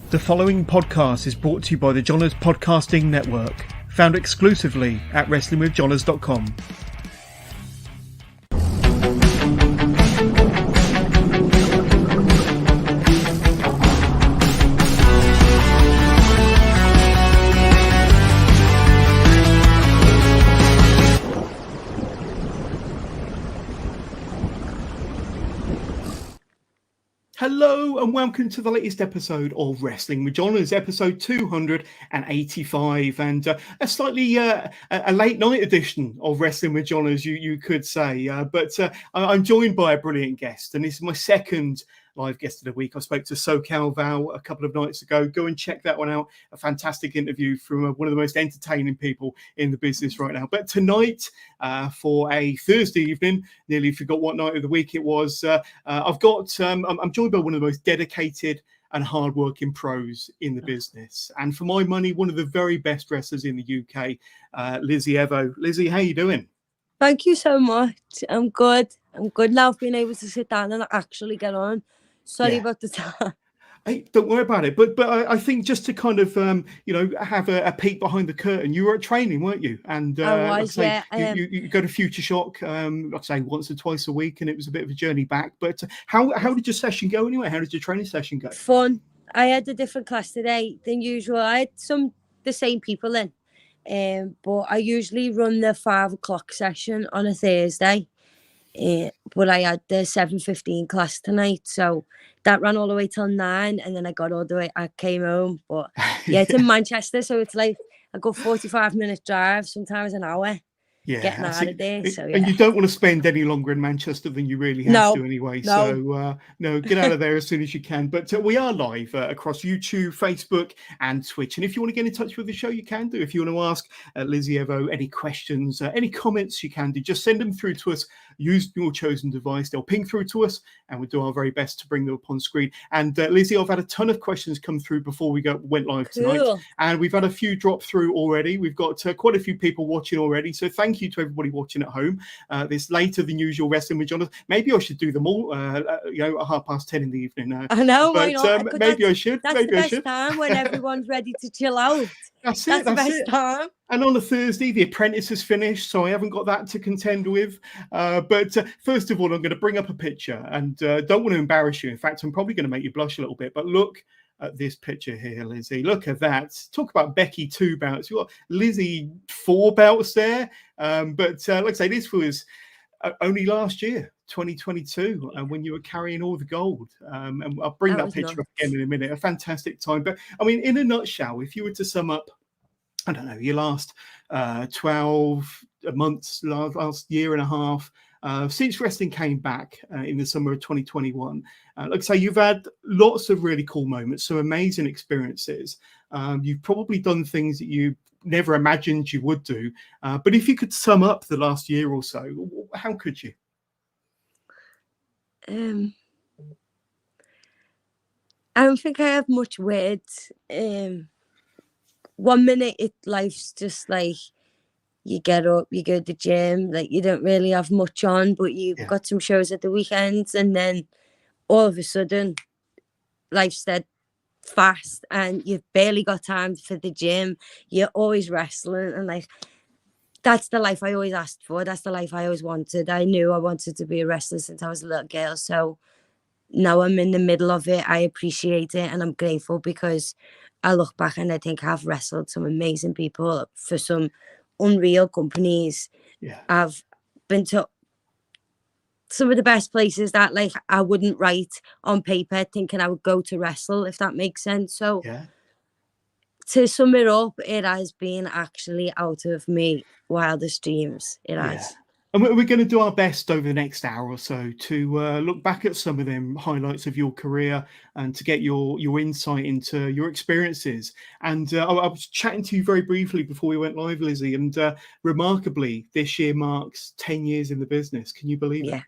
The following podcast is brought to you by the Johners Podcasting Network, found exclusively at WrestlingWithJohners.com. Hello and welcome to the latest episode of Wrestling with Johners, episode 285, and a slightly a late night edition of Wrestling with Johners, you could say. But I'm joined by a brilliant guest, and this is my second live guest of the week. I spoke to SoCal Val a couple of nights ago. Go and check that one out. A fantastic interview from one of the most entertaining people in the business right now. But tonight, for a Thursday evening, nearly forgot what night of the week it was, I'm joined by one of the most dedicated and hardworking pros in the business. And for my money, one of the very best wrestlers in the UK, Lizzy Evo. Lizzie, how you doing? Thank you so much. I'm good. Now I've been able to sit down and actually get on. Sorry about the time. Hey, don't worry about it. But I think just to kind of have a peek behind the curtain, you were at training, weren't you? And I was, you go to Future Shock, like I say, once or twice a week, and it was a bit of a journey back. But how did your session go anyway? How did your training session go? Fun. I had a different class today than usual. I had the same people in, but I usually run the 5 o'clock session on a Thursday. But I had the 7:15 class tonight, so that ran all the way till 9, and then I came home. But yeah, it's in Manchester, so it's like I go 45-minute drive, sometimes an hour. Yeah, getting out of there. So, yeah. And you don't want to spend any longer in Manchester than you really have to anyway. No. So, get out of there as soon as you can. But we are live across YouTube, Facebook, and Twitch. And if you want to get in touch with the show, you can do. If you want to ask Lizzie Evo any questions, any comments, you can do. Just send them through to us. Use your chosen device. They'll ping through to us, and we'll do our very best to bring them up on screen. And Lizzie, I've had a ton of questions come through before we went live tonight. Cool. And we've had a few drop through already. We've got quite a few people watching already. So thank you to everybody watching at home. This later than usual Wrestling with Johners. Maybe I should do them all, at 10:30 in the evening. I know, but why not? maybe I should. That's maybe the I best should. time when everyone's ready to chill out. That's the best time. And on a Thursday, The Apprentice has finished, so I haven't got that to contend with. But first of all, I'm going to bring up a picture, and don't want to embarrass you. In fact, I'm probably going to make you blush a little bit. But look at this picture here, Lizzie. Look at that. Talk about Becky 2 belts. You've got Lizzie 4 belts there. But like I say, this was only last year, 2022, when you were carrying all the gold. And I'll bring that picture up again in a minute. A fantastic time. But I mean, in a nutshell, if you were to sum up, I don't know, your last 12 months, last year and a half, since wrestling came back in the summer of 2021, like I say, you've had lots of really cool moments, some amazing experiences. You've probably done things that you never imagined you would do. But if you could sum up the last year or so, how could you? I don't think I have much words. 1 minute, life's just like you get up, you go to the gym, like you don't really have much on, but you've got some shows at the weekends, and then all of a sudden, life's dead fast, and you've barely got time for the gym. You're always wrestling, and like that's the life I always asked for. That's the life I always wanted. I knew I wanted to be a wrestler since I was a little girl, so now I'm in the middle of it. I appreciate it, and I'm grateful because I look back and I think I've wrestled some amazing people for some unreal companies. Yeah. I've been to some of the best places that like I wouldn't write on paper thinking I would go to wrestle, if that makes sense. So to sum it up, it has been actually out of me wildest dreams. It has. And we're going to do our best over the next hour or so to look back at some of them highlights of your career and to get your insight into your experiences. And I was chatting to you very briefly before we went live, Lizzie, and remarkably, this year marks 10 years in the business. Can you believe it?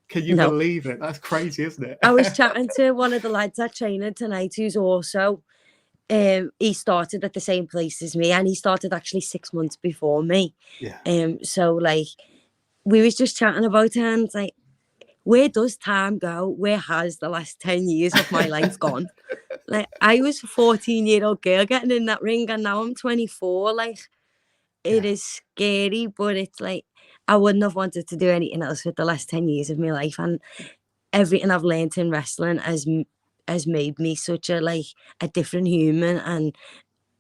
Can you believe it? That's crazy, isn't it? I was chatting to one of the lads at training tonight who's also, he started at the same place as me, and he started actually 6 months before me. Yeah. So like, we was just chatting about it, and it's like, where does time go? Where has the last 10 years of my life gone? Like, I was a 14-year-old girl getting in that ring, and now I'm 24. Like, it is scary, but it's like, I wouldn't have wanted to do anything else with the last 10 years of my life. And everything I've learned in wrestling has made me such a different human, and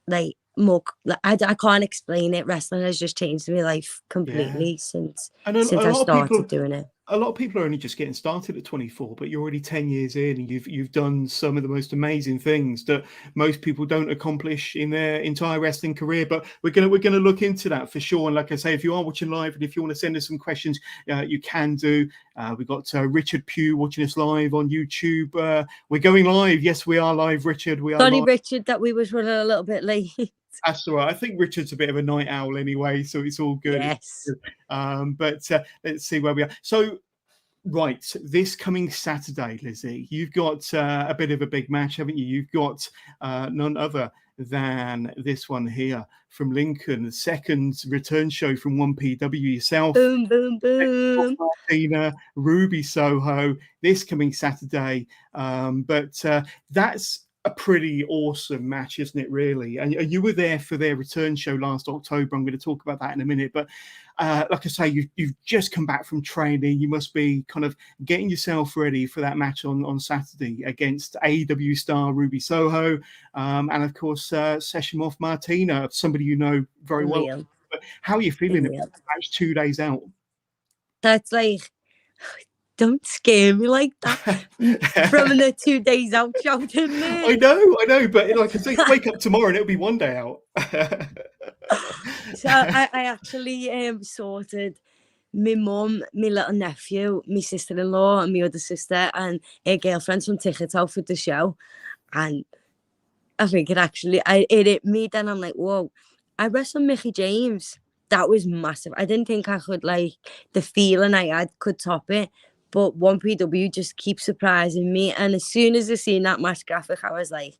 like more. I can't explain it. Wrestling has just changed my life completely since And a I lot of started people, doing it. a lot of people are only just getting started at 24, but you're already 10 years in, and you've done some of the most amazing things that most people don't accomplish in their entire wrestling career. But we're gonna look into that for sure. And like I say, if you are watching live, and if you want to send us some questions, you can do. We've got Richard Pugh watching us live on YouTube. We're going live. Yes, we are live, Richard. We are. Sorry, live. Richard, that we was running a little bit late. That's all right. I think Richard's a bit of a night owl anyway, so it's all good. Yes. But let's see where we are. So, right, this coming Saturday, Lizzie, you've got a bit of a big match, haven't you? You've got none other than this one here from Lincoln, the second return show from 1PW yourself. Boom, boom, boom. Martina, Ruby Soho, this coming Saturday. But that's a pretty awesome match, isn't it, really? And you were there for their return show last October. I'm going to talk about that in a minute. But like I say, you've just come back from training. You must be kind of getting yourself ready for that match on Saturday against AEW star Ruby Soho. And, of course, Session Moth Martina, somebody you know very well. But how are you feeling about the match 2 days out? That's like... Don't scare me like that. From the 2 days out shouting me. I know, but like I say, wake up tomorrow and it'll be 1 day out. So I actually sorted my mum, my little nephew, my sister-in-law, and my other sister, and her girlfriend some tickets out for the show. And I think it hit me. Then I'm like, whoa, I wrestled Mickie James. That was massive. I didn't think I could, like, the feeling I had could top it. But 1PW just keeps surprising me. And as soon as I seen that match graphic, I was like,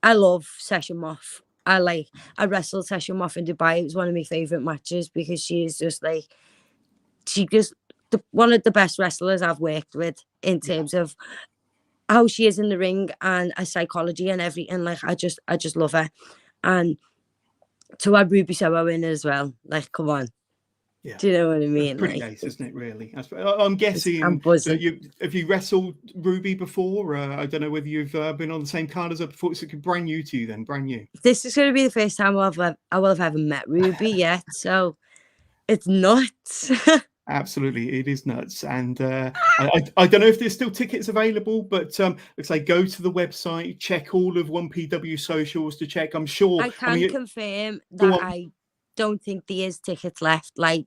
I love Session Moth. I wrestled Session Moth in Dubai. It was one of my favourite matches because she is just like, one of the best wrestlers I've worked with in terms of how she is in the ring and her psychology and everything. Like, I just love her. And to add Ruby Soho in as well, like, come on. Yeah. Do you know what I mean? That's pretty ace, isn't it, really? I'm guessing that have you wrestled Ruby before? I don't know whether you've been on the same card as her before. It's brand new to you then, brand new. This is going to be the first time I will have ever met Ruby yet, so it's nuts. Absolutely, it is nuts. And I don't know if there's still tickets available, but let's say go to the website, check all of 1PW socials to check. I'm sure. I can confirm that I don't think there is tickets left. Like,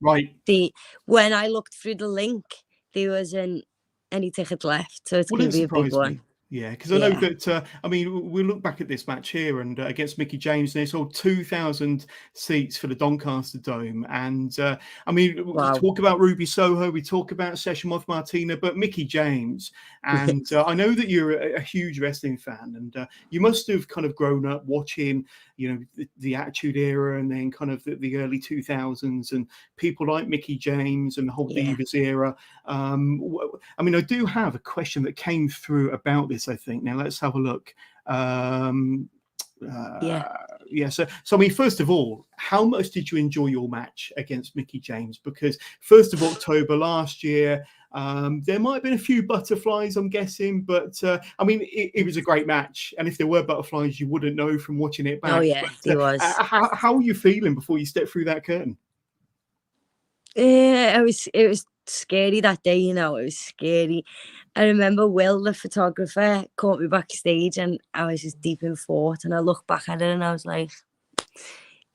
when I looked through the link, there wasn't any tickets left, so it's going to be a big one. Yeah, because I know that, we'll look back at this match here and against Mickie James, and they sold 2,000 seats for the Doncaster Dome. And, we talk about Ruby Soho, we talk about Session Moth Martina, but Mickie James. And I know that you're a huge wrestling fan, and you must have kind of grown up watching, the Attitude Era and then kind of the early 2000s and people like Mickie James and the whole Divas era. I do have a question that came through about this, I think. Now let's have a look. So first of all, how much did you enjoy your match against Mickie James? Because 1st of October last year, there might have been a few butterflies, I'm guessing, but it was a great match. And if there were butterflies, you wouldn't know from watching it back. Oh yeah, there was. How are you feeling before you step through that curtain? Yeah, it was scary that day. It was scary. I remember Will, the photographer, caught me backstage, and I was just deep in thought. And I looked back at it, and I was like,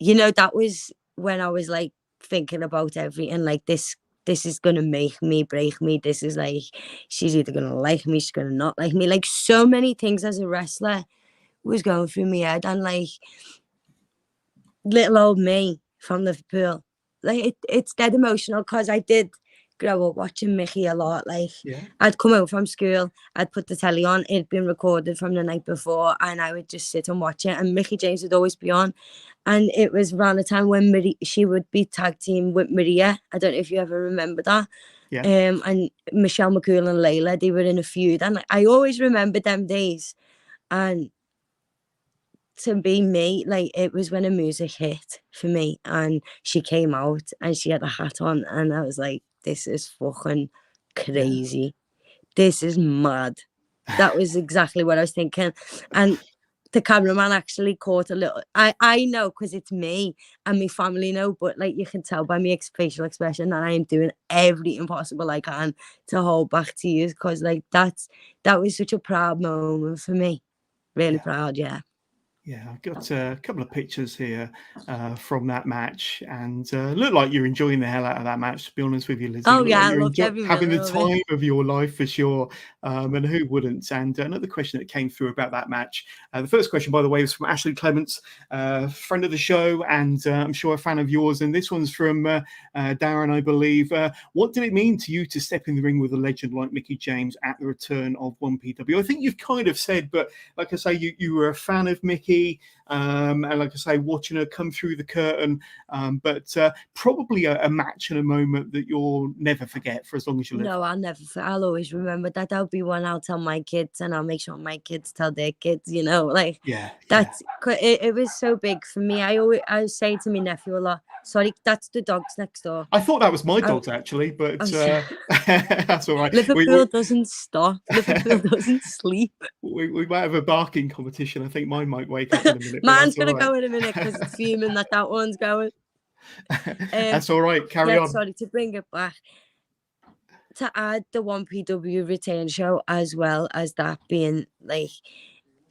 that was when I was like thinking about everything. Like, this is gonna make me, break me. This is like, she's either gonna like me, she's gonna not like me. Like, so many things as a wrestler was going through my head, and like, little old me from Liverpool. Like, it's dead emotional because I did grow up watching Mickey a lot. Like, Yeah. I'd come home from school, I'd put the telly on, it'd been recorded from the night before, and I would just sit and watch it. And Mickey James would always be on. And it was around the time when she would be tag team with Maria. I don't know if you ever remember that. Yeah. And Michelle McCool and Layla, they were in a feud. And I always remember them days. And to be me, like, it was when the music hit for me and she came out and she had a hat on, and I was like, this is fucking crazy. This is mad. That was exactly what I was thinking. And the cameraman actually caught a little, I know because it's me and my family know, but like, you can tell by my facial expression that I am doing everything possible I can to hold back tears, because like that was such a proud moment for me. Really proud. Yeah, I've got a couple of pictures here from that match, and look like you're enjoying the hell out of that match, to be honest with you, Lizzie. Oh, Look yeah, like I you're loved every having the minute of it. time of your life for sure, and who wouldn't? And another question that came through about that match. The first question, by the way, was from Ashley Clements, friend of the show, and I'm sure a fan of yours. And this one's from Darren, I believe. What did it mean to you to step in the ring with a legend like Mickey James at the return of 1PW? I think you've kind of said, but like I say, you were a fan of Mickey. And like I say, watching her come through the curtain, but probably a match and a moment that you'll never forget for as long as you live. No, I'll always remember that. That'll be one I'll tell my kids, and I'll make sure my kids tell their kids, you know, like, it was so big for me. I say to my nephew a lot, sorry, that's the dogs next door. I thought that was my dogs actually, but that's all right. Liverpool doesn't stop. Liverpool doesn't sleep. We might have a barking competition. I think mine might wake up in a minute. Mine's going to go in a minute because it's fuming that one's going. That's all right. Carry on. Sorry, to bring it back. To add the 1PW return show as well as that being like,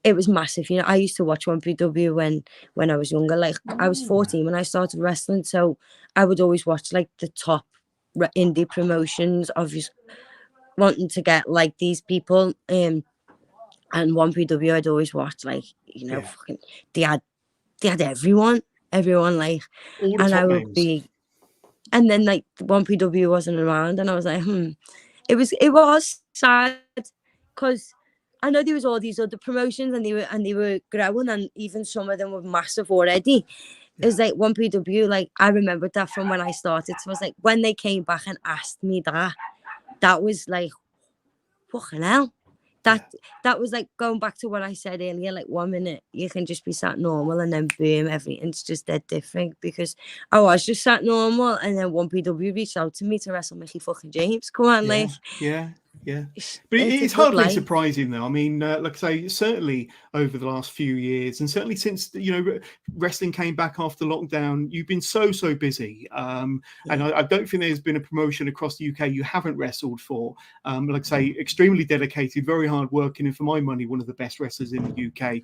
it was massive. You know, I used to watch 1PW when I was younger. Like, I was 14 when I started wrestling, so I would always watch like the top indie promotions, obviously wanting to get like these people. And 1PW, I'd always watch, like, you know, fucking, they had everyone like, and I would be, and then like 1PW wasn't around, and I was like, it was sad because I know there was all these other promotions and they were growing, and even some of them were massive already. It was like 1PW, like, I remembered that from when I started. So I was like, when they came back and asked me that was like, fucking hell. That was like going back to what I said earlier, like 1 minute you can just be sat normal and then boom, everything's just dead different, because I was just sat normal and then 1PW reached out to me to wrestle Mickey fucking James. Come on, like. Yeah. But it's hardly surprising, though. I mean, like I say, certainly over the last few years, and certainly since, you know, wrestling came back after lockdown, you've been so busy. And I don't think there's been a promotion across the UK you haven't wrestled for. Like I say, extremely dedicated, very hard working, and for my money, one of the best wrestlers in the UK,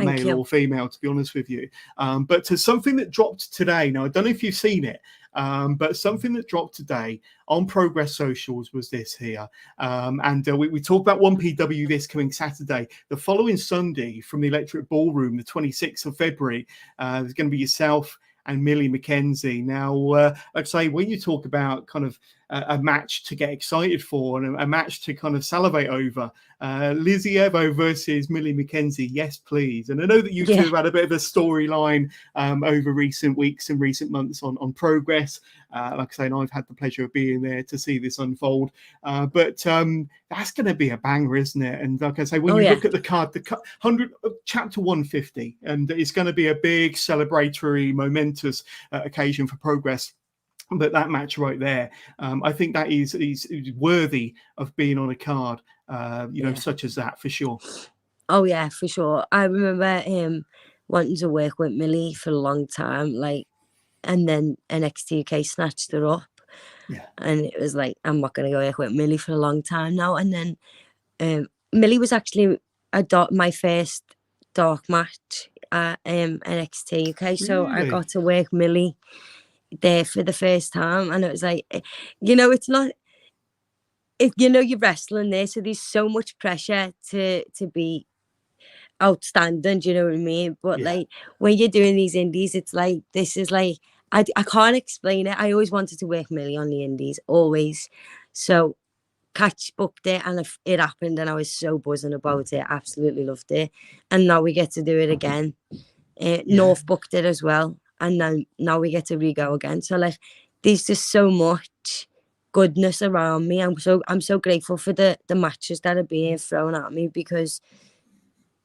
male or female, to be honest with you. But to something that dropped today, now I don't know if you've seen it, but something that dropped today on Progress Socials was this here. And we talked about 1PW this coming Saturday. The following Sunday from the Electric Ballroom, the 26th of February, there's going to be yourself and Millie McKenzie. Now, like I say, when you talk about kind of a match to get excited for and a match to kind of salivate over, Lizzy Evo versus Millie McKenzie, yes, please. And I know that you two have had a bit of a storyline over recent weeks and recent months on Progress. Like I say, and I've had the pleasure of being there to see this unfold. But that's going to be a banger, isn't it? And like I say, when you look at the card, chapter 150, and it's going to be a big celebratory, momentous occasion for Progress. But that match right there, I think that is worthy of being on a card, you know, such as that, for sure. Oh yeah, for sure. I remember wanting to work with Millie for a long time, like, and then NXT UK snatched her up. Yeah. And it was like, I'm not going to go work with Millie for a long time now. And then Millie was actually my first dark match at NXT UK. So I got to work Millie there for the first time, and it was like, you know, it's not, you know, you're wrestling there, so there's so much pressure to be outstanding, do you know what I mean? But like, when you're doing these indies, it's like, this is like, I can't explain it. I always wanted to work Millie on the indies, always. So Catch booked it, and it happened, and I was so buzzing about it. Absolutely loved it. And now we get to do it again. North booked it as well, and now we get to re-go again. So like, there's just so much goodness around me. I'm so grateful for the matches that are being thrown at me, because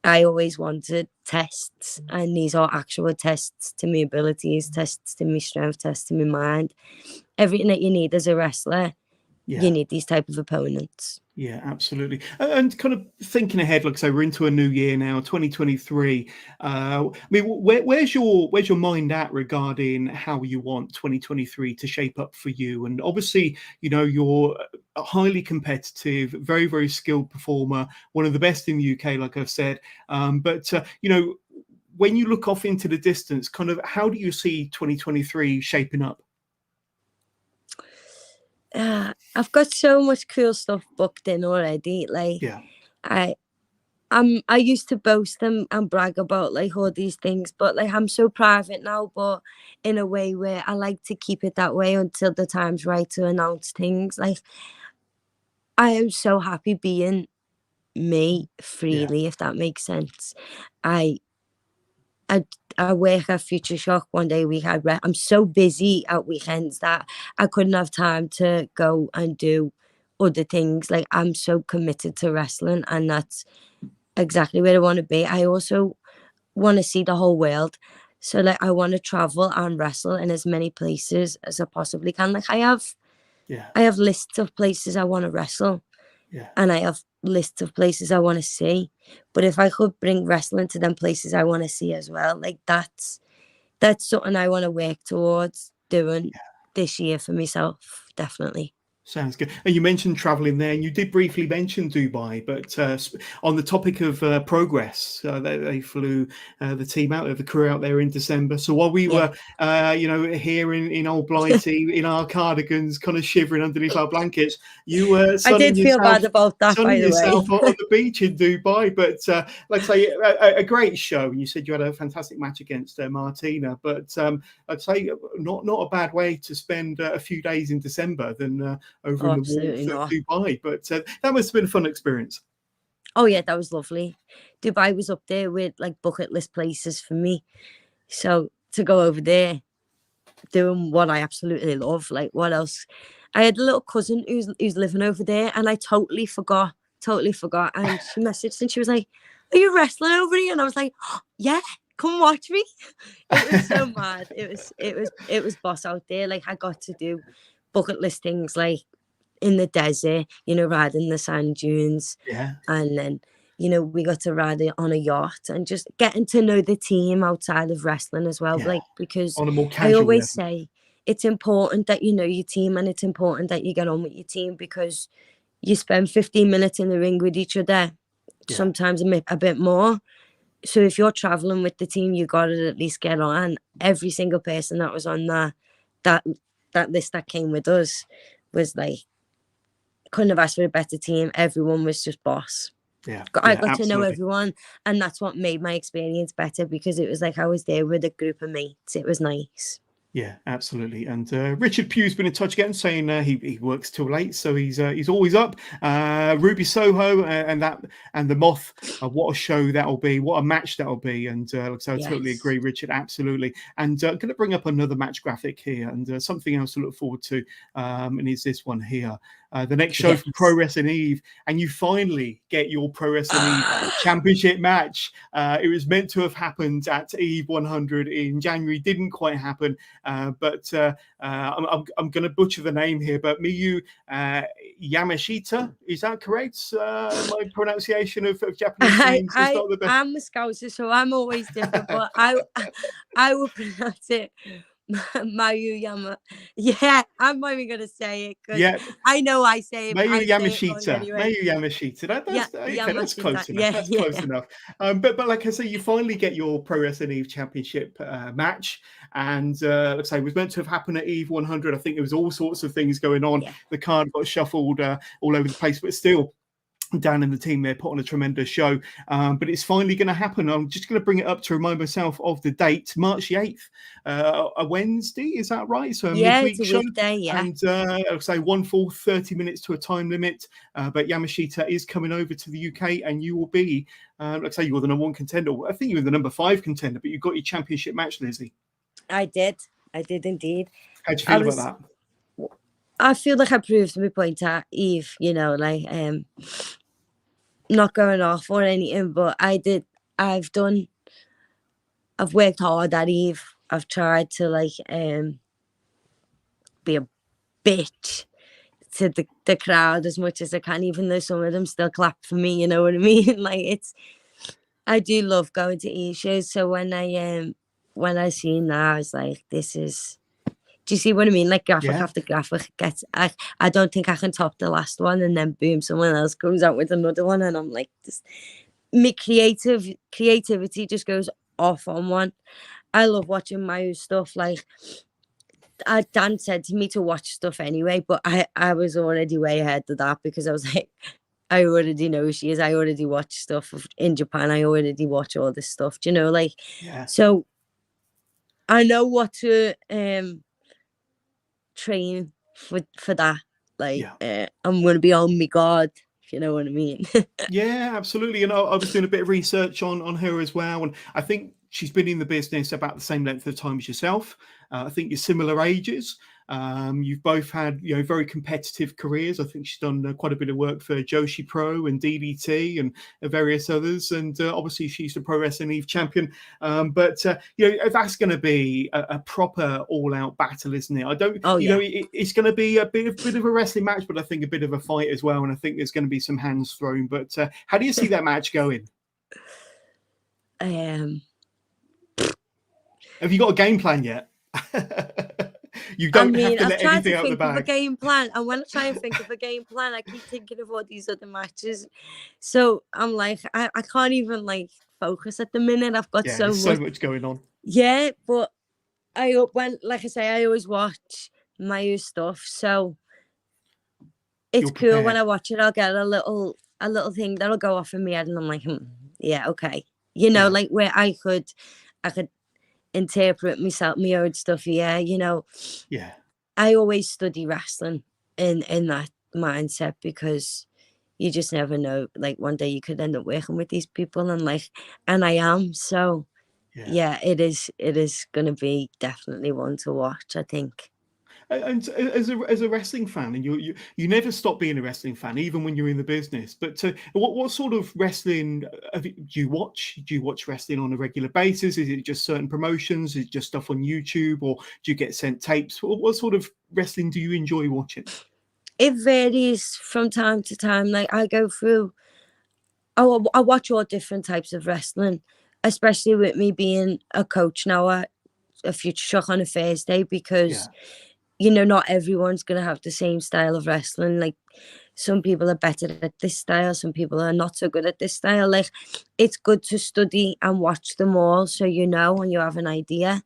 I always wanted tests, and these are actual tests to my abilities, tests to my strength, tests to my mind. Everything that you need as a wrestler, you need these type of opponents. Yeah, absolutely. And kind of thinking ahead, like I say, we're into a new year now, 2023. I mean, where's your mind at regarding how you want 2023 to shape up for you? And obviously, you know, you're a highly competitive, very, very skilled performer, one of the best in the UK, like I've said. But you know, when you look off into the distance, kind of how do you see 2023 shaping up? I've got so much cool stuff booked in already. Like, I used to boast and brag about like all these things, but like I'm so private now, but in a way where I like to keep it that way until the time's right to announce things. Like, I am so happy being me freely, if that makes sense. I work at Future Shock one day a week. I'm so busy at weekends that I couldn't have time to go and do other things. Like, I'm so committed to wrestling, and that's exactly where I want to be. I also want to see the whole world. So like, I want to travel and wrestle in as many places as I possibly can. Like, I have lists of places I want to wrestle. And I have lists of places I want to see. But if I could bring wrestling to them places I want to see as well, like that's something I want to work towards doing this year for myself, definitely. Sounds good. And you mentioned traveling there, and you did briefly mention Dubai, but on the topic of progress, they flew the team out, the crew out there in December. So while we were, you know, here in Old Blighty, in our cardigans, kind of shivering underneath our blankets, you were I did feel bad about that, by the way. on the beach in Dubai. But like I say, a great show. And you said you had a fantastic match against Martina, but I'd say not a bad way to spend a few days in December than over in the warmth of Dubai. But that must have been a fun experience. Oh yeah, that was lovely. Dubai was up there with like bucket list places for me. So to go over there, doing what I absolutely love, like what else? I had a little cousin who's living over there, and I totally forgot. And she messaged and she was like, "Are you wrestling over here?" And I was like, oh, "Yeah, come watch me." It was so mad. It was boss out there. Like, I got to do bucket list things like in the desert, you know, riding the sand dunes. And then, you know, we got to ride it on a yacht, and just getting to know the team outside of wrestling as well. Like, because on a more I always level. say it's important that you know your team, and it's important that you get on with your team, because you spend 15 minutes in the ring with each other, sometimes a bit more. So if you're traveling with the team, you got to at least get on. And every single person that was on that list that came with us was like, couldn't have asked for a better team. Everyone was just boss. I got to know everyone, and that's what made my experience better, because it was like I was there with a group of mates. It was nice. Yeah, absolutely. And Richard Pugh's been in touch again, saying he works till late, so he's always up. Ruby Soho and the Moth, what a show that'll be! What a match that'll be! And so I totally agree, Richard. Absolutely. And I'm going to bring up another match graphic here, and something else to look forward to. And is this one here? The next show from Pro Wrestling Eve, and you finally get your Pro Wrestling Eve championship match. It was meant to have happened at Eve 100 in January, didn't quite happen. But I'm going to butcher the name here, but Miyu Yamashita, is that correct? My pronunciation of Japanese names is not the best. I'm a Scouser, so I'm always different, but I will pronounce it Miyu Yama. Yeah, I'm not even going to say it, because I know I say it. Miyu Yamashita. Miyu Yamashita. That's close enough. That's close enough. But like I say, you finally get your Pro Wrestling Eve Championship match, and like I say, it was meant to have happened at Eve 100. I think there was all sorts of things going on. The card got shuffled all over the place, but still, Dan and the team there put on a tremendous show, but it's finally going to happen. I'm just going to bring it up to remind myself of the date, March the 8th, a Wednesday, is that right? So a midweek it's a show. weekday, yeah. And I'll say one full 30 minutes to a time limit, but Yamashita is coming over to the UK, and you will be, like I say, you were the number 1 contender. I think you were the number 5 contender, but you got your championship match, Lizzie. I did indeed. How'd you feel about that? I feel like I proved my point at Eve, you know, like not going off or anything, but I've worked hard at Eve. I've tried to like be a bitch to the crowd as much as I can, even though some of them still clap for me, you know what I mean? Like I do love going to Eve shows. So when I seen that, I was like, this is, do you see what I mean? Like graphic after graphic gets, I don't think I can top the last one, and then boom, someone else comes out with another one, and I'm like, this, my creativity just goes off on one. I love watching Miyu stuff. Like Dan said to me to watch stuff anyway, but I was already way ahead of that, because I was like, I already know who she is. I already watch stuff in Japan. I already watch all this stuff. Do you know, like, so I know what to train for that. Like I'm going to be on my guard, if you know what I mean. Yeah, absolutely. And I was doing a bit of research on her as well, and I think she's been in the business about the same length of time as yourself. I think you're similar ages. You've both had, you know, very competitive careers. I think she's done quite a bit of work for Joshi Pro and DDT and various others. And obviously she's the Pro Wrestling Eve champion. But you know, that's going to be a proper all-out battle, isn't it? I don't, you know, it's going to be a bit of a wrestling match, but I think a bit of a fight as well. And I think there's going to be some hands thrown. But how do you see that match going? Have you got a game plan yet? You don't have to let anything out of the bag. Of a game plan, and when I try and think of a game plan, I keep thinking of all these other matches. So I'm like, I can't even like focus at the minute. I've got so much going on. Yeah, but like I say, I always watch my stuff, so it's cool when I watch it. I'll get a little thing that'll go off in my head, and I'm like, yeah, okay, you know, like where I could interpret myself, my own stuff. You know, I always study wrestling in that mindset, because you just never know, like one day you could end up working with these people, and I am, so it is gonna be definitely one to watch, I think. And as a wrestling fan, and you never stop being a wrestling fan, even when you're in the business. But what sort of wrestling do you watch? Do you watch wrestling on a regular basis? Is it just certain promotions? Is it just stuff on YouTube, or do you get sent tapes? What sort of wrestling do you enjoy watching? It varies from time to time. Like I go through, I watch all different types of wrestling, especially with me being a coach now at a Future Shock on a Thursday, because you know, not everyone's going to have the same style of wrestling. Like some people are better at this style, some people are not so good at this style. Like it's good to study and watch them all, so you know, and you have an idea.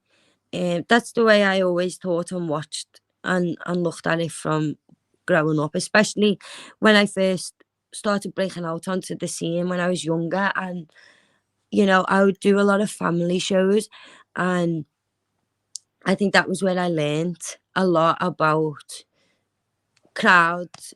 That's the way I always thought and watched and looked at it from growing up, especially when I first started breaking out onto the scene when I was younger. And you know, I would do a lot of family shows, and I think that was where I learned a lot about crowds.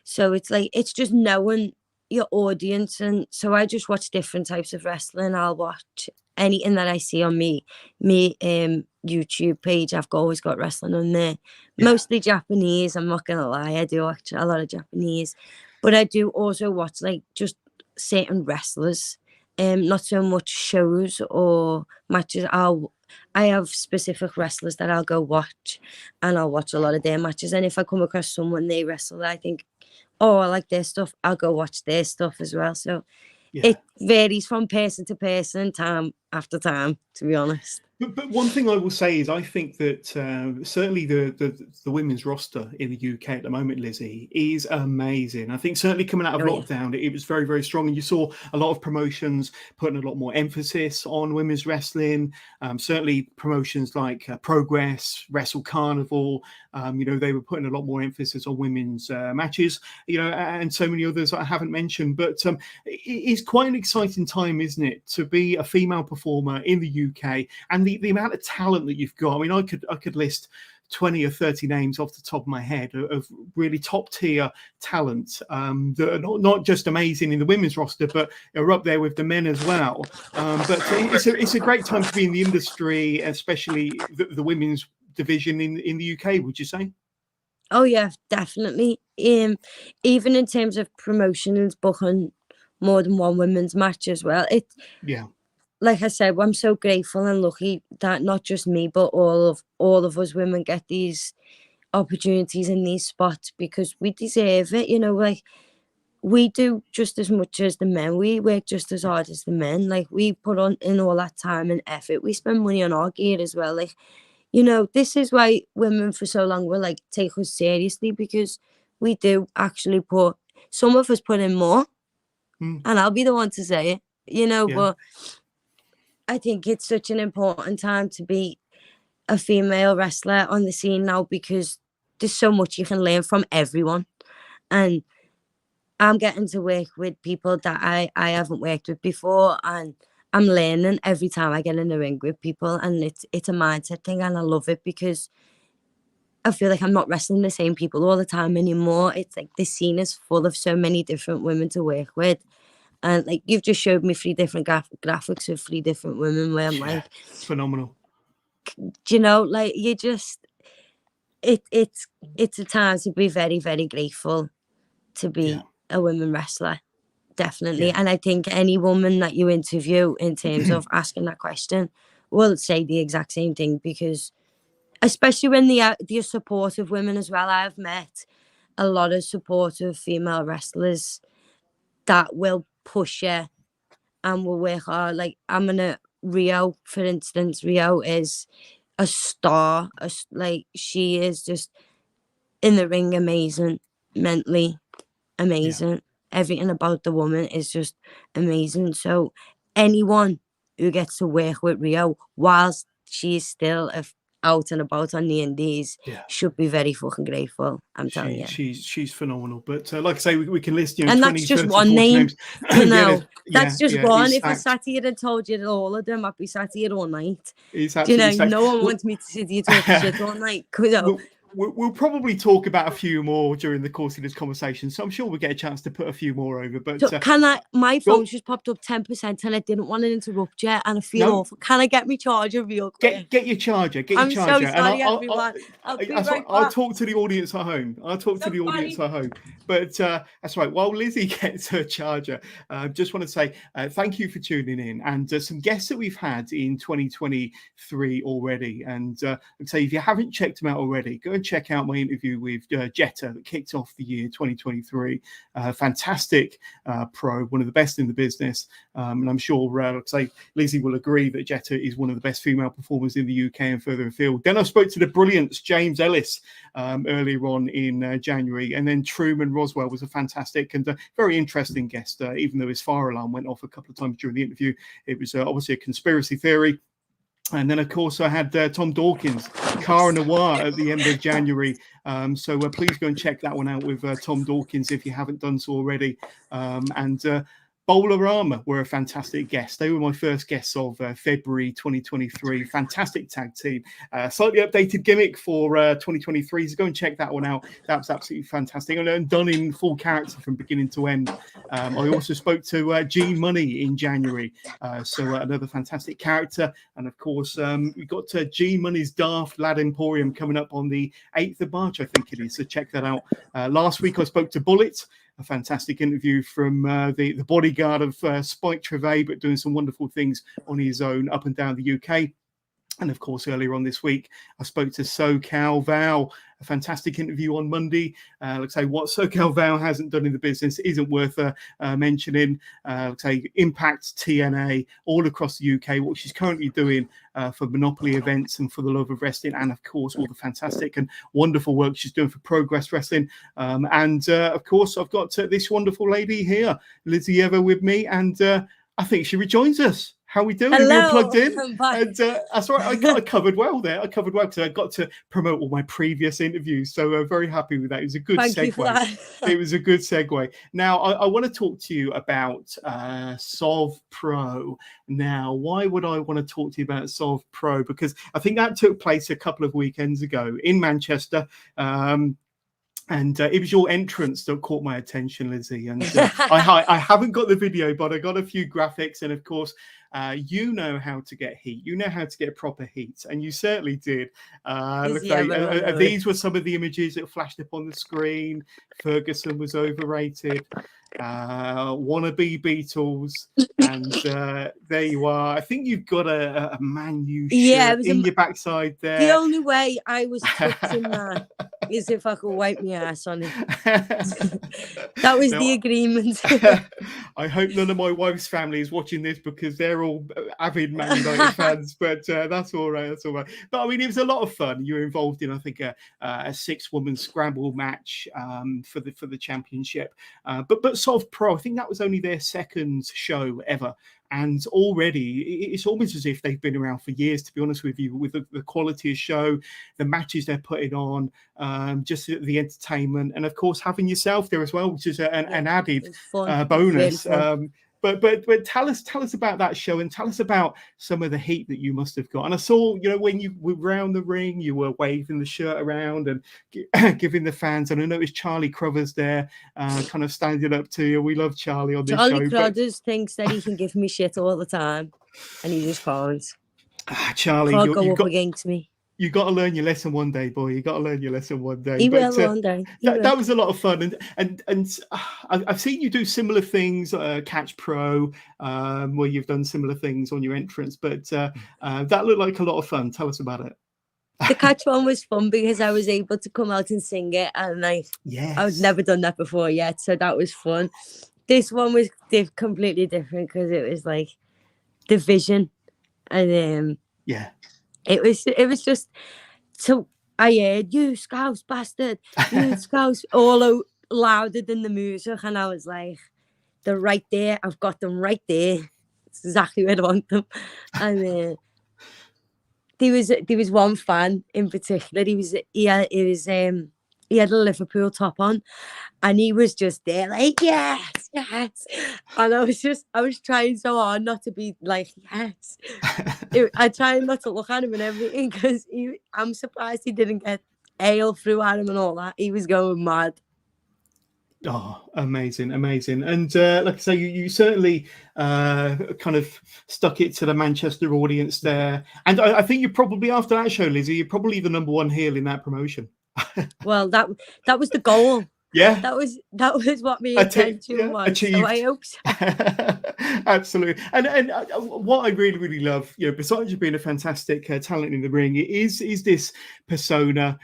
So it's like, it's just knowing your audience. And so I just watch different types of wrestling. I'll watch anything that I see on me YouTube page. I've always got wrestling on there. Mostly Japanese, I'm not gonna lie. I do watch a lot of Japanese, but I do also watch like just certain wrestlers. Not so much shows or matches. I have specific wrestlers that I'll go watch, and I'll watch a lot of their matches. And if I come across someone they wrestle that I think, oh, I like their stuff, I'll go watch their stuff as well. So it varies from person to person, time after time, to be honest. But one thing I will say is I think that certainly the women's roster in the UK at the moment, Lizzie, is amazing. I think certainly coming out of lockdown, it was very, very strong. And you saw a lot of promotions putting a lot more emphasis on women's wrestling. Certainly promotions like Progress, Wrestle Carnival, they were putting a lot more emphasis on women's matches, and so many others I haven't mentioned. But it is quite an exciting time, isn't it, to be a female performer in the UK, and the amount of talent that you've got. I mean, I could list 20 or 30 names off the top of my head of really top tier talent that are not just amazing in the women's roster, but are up there with the men as well. But it's a great time to be in the industry, especially the women's division in the UK, would you say? Oh yeah, definitely. Even in terms of promotion and booking more than one women's match as well. Like I said, I'm so grateful and lucky that not just me, but all of us women get these opportunities in these spots because we deserve it. Like we do just as much as the men. We work just as hard as the men. Like we put on in all that time and effort. We spend money on our gear as well. Like, this is why women for so long were like, take us seriously, because we do actually some of us put in more, and I'll be the one to say it, but I think it's such an important time to be a female wrestler on the scene now, because there's so much you can learn from everyone. And I'm getting to work with people that I haven't worked with before, and I'm learning every time I get in the ring with people, and it's a mindset thing, and I love it because I feel like I'm not wrestling the same people all the time anymore. It's like the scene is full of so many different women to work with. And like you've just showed me 3 different graphics of 3 different women where I'm like, phenomenal. Like you just, it's a time to be very, very grateful to be a women wrestler, definitely. And I think any woman that you interview in terms of asking that question will say the exact same thing, because especially when the supportive women as well. I've met a lot of supportive female wrestlers that will push you and will work hard. Like Rio, for instance. Rio is a star. Like she is just in the ring amazing, mentally amazing. Everything about the woman is just amazing. So anyone who gets to work with Rio whilst she's still out and about on the indies should be very fucking grateful. I'm telling you, she's phenomenal. But like I say, we can list and 20, that's just 30, one 40 name. names. That's just one. If I sat here and told you all of them, I'd be sat here all night. It's absolutely no one wants me to sit here talking shit all night. We'll probably talk about a few more during the course of this conversation, so I'm sure we'll get a chance to put a few more over. But can I? My phone just popped up 10%, and I didn't want to interrupt you, and I feel awful. Can I get my charger real quick? Get your charger. I'm so sorry, everyone. I'll be right back. I'll talk to the audience at home. But that's right. While Lizzie gets her charger, just want to say thank you for tuning in, and some guests that we've had in 2023 already. And say if you haven't checked them out already, go and check out my interview with Jetta that kicked off the year 2023. Fantastic pro, one of the best in the business, and I'm sure say Lizzie will agree that Jetta is one of the best female performers in the UK and further afield. Then I spoke to the brilliance James Ellis earlier on in January, and then Truman Roswell was a fantastic and very interesting guest, even though his fire alarm went off a couple of times during the interview. It was obviously a conspiracy theory. And then, of course, I had Tom Dawkins, Cara Noir at the end of January. So please go and check that one out with Tom Dawkins if you haven't done so already. And Bolarama were a fantastic guest. They were my first guests of February 2023. Fantastic tag team. Slightly updated gimmick for 2023. So go and check that one out. That was absolutely fantastic. And done in full character from beginning to end. I also spoke to G Money in January. So another fantastic character. And of course, we got G Money's Daft Lad Emporium coming up on the 8th of March, I think it is. So check that out. Last week, I spoke to Bullet. A fantastic interview from the bodyguard of Spike Trevay, but doing some wonderful things on his own up and down the UK. And of course, earlier on this week, I spoke to SoCal Val, a fantastic interview on Monday. Let's say what SoCal Val hasn't done in the business isn't worth mentioning. Let's say Impact, TNA, all across the UK, what she's currently doing for Monopoly events and for the love of wrestling, and of course, all the fantastic and wonderful work she's doing for Progress Wrestling. And of course, I've got this wonderful lady here, Lizzy Evo, with me, and I think she rejoins us. How we doing? Hello, You're plugged in, and that's right. I covered well there. I covered well because I got to promote all my previous interviews, so very happy with that. It was a good segue. It was a good segue. Now I want to talk to you about Sov Pro. Now, why would I want to talk to you about Sov Pro? Because I think that took place a couple of weekends ago in Manchester. And it was your entrance that caught my attention, Lizzie. And I haven't got the video, but I got a few graphics. And of course, you know how to get heat. You know how to get proper heat. And you certainly did. These were some of the images that flashed up on the screen. Ferguson was overrated. Wannabe Beatles. And there you are. I think you've got a Man U shirt in your backside there. The only way I was touching that is if I could wipe my ass on it. That was the agreement. I hope none of my wife's family is watching this because they're all avid Man United fans, but that's all right. That's all right. But I mean, it was a lot of fun. You were involved in, I think, a 6-woman scramble match for the championship. But Sov Pro, I think that was only their second show ever. And already it's almost as if they've been around for years, to be honest with you, with the quality of show, the matches they're putting on, just the entertainment, and of course having yourself there as well, which is an added bonus. Really but tell us about that show and tell us about some of the heat that you must have got. And I saw, when you were around the ring, you were waving the shirt around and giving the fans. And I noticed Charlie Crothers there, kind of standing up to you. We love Charlie on this show. Charlie Crothers thinks that he can give me shit all the time, and he just can't. Charlie, can't go up against me. You got to learn your lesson one day, boy. You got to learn your lesson one day. He will one day. That was a lot of fun, and I've seen you do similar things, Catch Pro, where you've done similar things on your entrance. But that looked like a lot of fun. Tell us about it. The Catch one was fun because I was able to come out and sing it, and I've never done that before yet, so that was fun. This one was completely different because it was like division, and It was just, so I heard, "You Scouse bastard, you Scouse," all out louder than the music, and I was like, "They're right there. I've got them right there. It's exactly where I want them." And there was one fan in particular. He had a Liverpool top on, and he was just there like, yes. And I was trying so hard not to be like, yes. I tried not to look at him and everything because I'm surprised he didn't get ale through at him and all that. He was going mad. Oh, amazing. And like I say, you certainly kind of stuck it to the Manchester audience there. And I think you're probably, after that show, Lizzie, you're probably the number one heel in that promotion. Well, that was the goal. Yeah, that was what my intention was. Achieved. So I hope so. Absolutely. And what I really love, besides you being a fantastic talent in the ring, is this persona.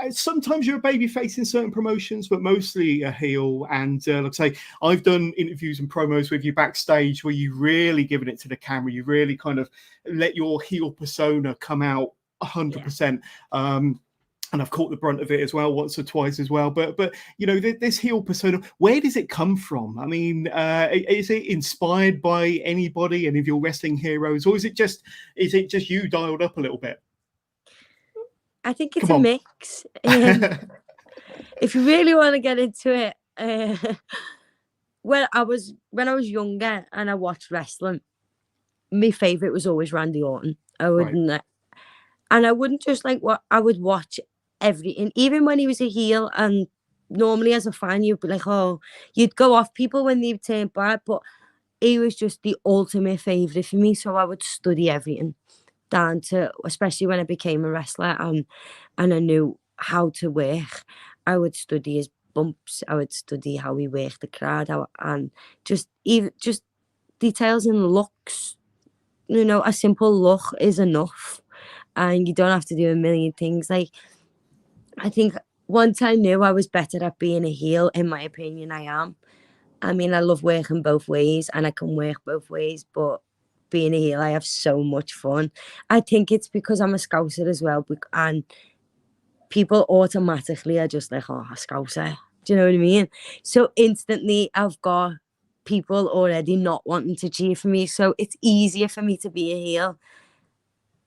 Sometimes you're a baby face in certain promotions, but mostly a heel. And like I say, I've done interviews and promos with you backstage where you've really given it to the camera. You really kind of let your heel persona come out 100%. And I've caught the brunt of it as well, once or twice as well. But this heel persona, where does it come from? I mean, is it inspired by anybody, any of your wrestling heroes, or is it just you dialed up a little bit? I think it's a mix. If you really want to get into it, when I was younger and I watched wrestling, my favorite was always Randy Orton. I wouldn't just like what I would watch everything, even when he was a heel. And normally as a fan, you'd be like, oh, you'd go off people when they turned bad, but he was just the ultimate favorite for me. So I would study everything down to, especially when I became a wrestler and I knew how to work. I would study his bumps. I would study how he worked the crowd, and just details and looks you know, a simple look is enough, and you don't have to do a million things. Like, I think once I knew I was better at being a heel, in my opinion, I am. I mean, I love working both ways, and I can work both ways, but being a heel, I have so much fun. I think it's because I'm a Scouser as well, and people automatically are just like, oh, a Scouser. Do you know what I mean? So instantly, I've got people already not wanting to cheer for me, so it's easier for me to be a heel.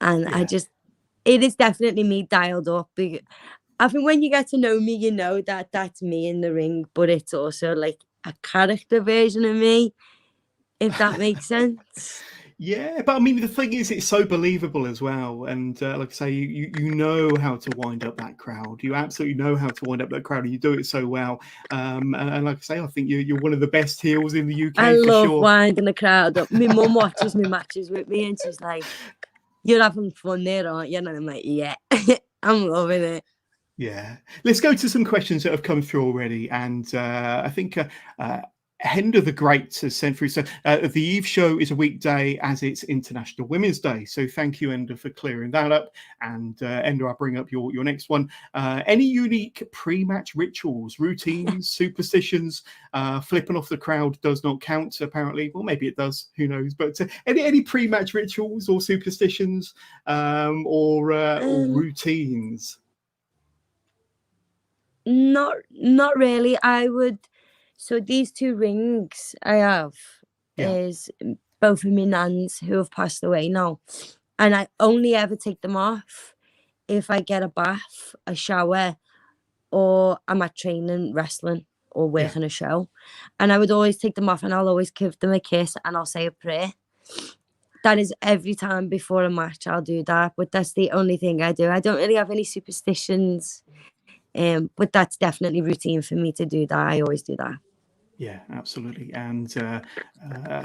And it is definitely me dialed up. I think when you get to know me, you know that that's me in the ring, but it's also like a character version of me, if that makes sense. Yeah, but I mean, the thing is, it's so believable as well. And like I say, you know how to wind up that crowd. You absolutely know how to wind up that crowd, and you do it so well. And like I say, I think you're one of the best heels in the UK I for love sure. winding the crowd up. My mum watches my matches with me, and she's like, "You're having fun there, aren't you?" And I'm like, "Yeah, I'm loving it." Yeah, let's go to some questions that have come through already, and I think Hender the Great has sent through. So the Eve show is a weekday as it's International Women's Day. So thank you, Ender, for clearing that up. And Ender, I'll bring up your next one. Any unique pre-match rituals, routines, superstitions? Flipping off the crowd does not count, apparently. Well, maybe it does. Who knows? But any pre-match rituals or superstitions or routines? Not really. I would. So these two rings I have is both of my nans who have passed away now, and I only ever take them off if I get a bath, a shower, or I'm at training, wrestling, or working a show. And I would always take them off, and I'll always give them a kiss, and I'll say a prayer. That is every time before a match. I'll do that, but that's the only thing I do. I don't really have any superstitions. But that's definitely routine for me to do that. I always do that. Yeah, absolutely. And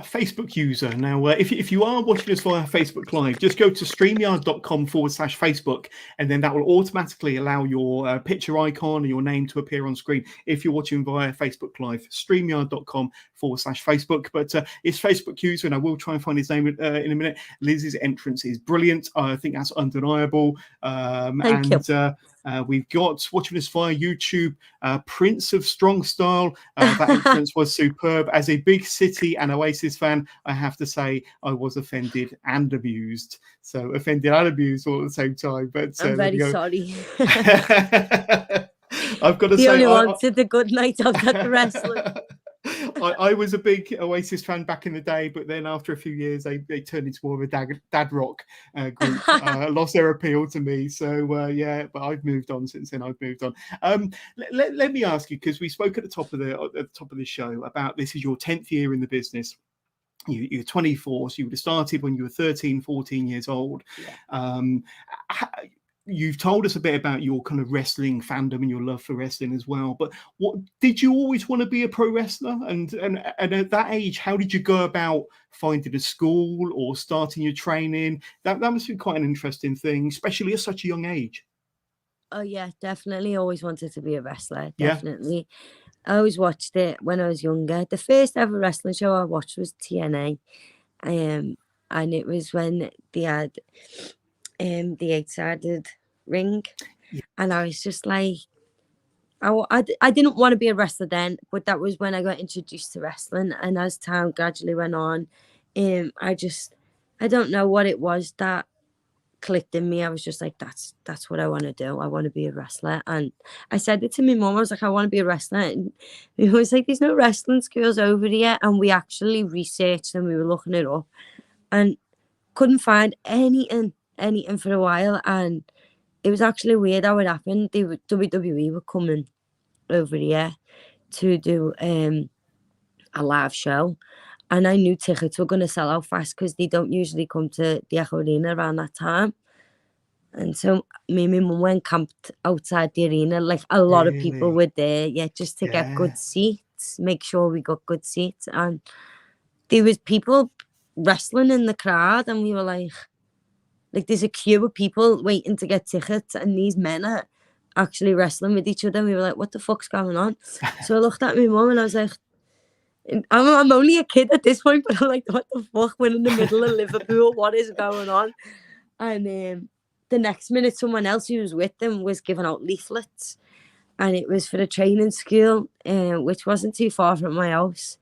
Facebook user. Now, if you are watching us via Facebook Live, just go to streamyard.com/Facebook, and then that will automatically allow your picture icon and your name to appear on screen if you're watching via Facebook Live, streamyard.com/Facebook. But it's Facebook user, and I will try and find his name in a minute. Liz's entrance is brilliant. I think that's undeniable. Thank you. We've got, watching us via YouTube, Prince of Strong Style. That entrance was superb. As a big City and Oasis fan, I have to say I was offended and amused. So offended and amused all at the same time. But I'm very sorry. I've got to say, he only wanted the good night of that wrestling. I was a big Oasis fan back in the day, but then after a few years, they turned into more of a dad rock group. Lost their appeal to me. So yeah, but I've moved on since then. Let me ask you, because we spoke at the top of the show about this is your 10th year in the business. You're 24, so you would have started when you were 13, 14 years old. Yeah. You've told us a bit about your kind of wrestling fandom and your love for wrestling as well. But what did you always want to be a pro wrestler? And at that age, how did you go about finding a school or starting your training? That must be quite an interesting thing, especially at such a young age. Oh yeah, definitely. Always wanted to be a wrestler. Definitely. Yeah. I always watched it when I was younger. The first ever wrestling show I watched was TNA. And it was when they had the 8-sided ring, and I was just like, I didn't want to be a wrestler then, but that was when I got introduced to wrestling. And as time gradually went on, I don't know what it was that clicked in me. I was just like, that's what I want to do. I want to be a wrestler. And I said it to my mum. I was like, I want to be a wrestler. And we was like, there's no wrestling schools over here. And we actually researched and we were looking it up and couldn't find anything for a while. And it was actually weird how it happened. WWE were coming over here to do a live show, and I knew tickets were going to sell out fast because they don't usually come to the Echo Arena around that time. And so me and my mum went camped outside the arena. Like a lot of people were there, just to get good seats, make sure we got good seats. And there was people wrestling in the crowd, and we were like there's a queue of people waiting to get tickets, and these men are actually wrestling with each other. And we were like, what the fuck's going on? So I looked at my mum and I was like, I'm only a kid at this point, but I'm like, what the fuck? We're in the middle of Liverpool. What is going on? And the next minute, someone else who was with them was giving out leaflets, and it was for a training school, which wasn't too far from my house.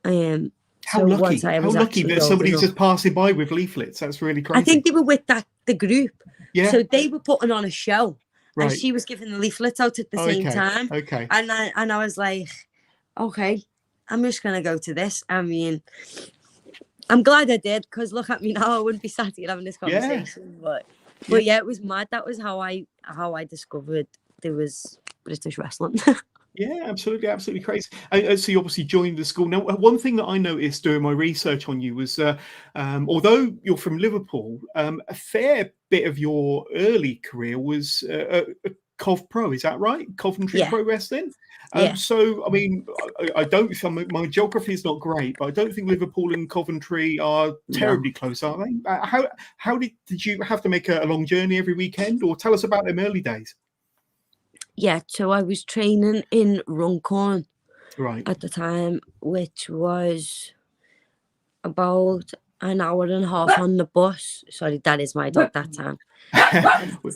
How so lucky! once I How was lucky actually that old somebody's enough, just passing by with leaflets. That's really crazy. I think they were with the group. Yeah. So they were putting on a show, Right. and she was giving the leaflets out at the same time. Okay. And I was like, okay, I'm just gonna go to this. I mean, I'm glad I did, because look at me now. I wouldn't be sat here having this conversation. But yeah, it was mad. That was how I discovered there was British wrestling. Yeah, absolutely crazy. So you obviously joined the school. Now, one thing that I noticed doing my research on you was, although you're from Liverpool, a fair bit of your early career was Cov Pro. Is that right? Coventry Pro Wrestling. So, I mean, I don't. My geography is not great, but I don't think Liverpool and Coventry are terribly close, are they? How did you have to make a long journey every weekend, or tell us about them early days? Yeah, so I was training in Runcorn at the time, which was about an hour and a half on the bus. Sorry, that is my dog that time.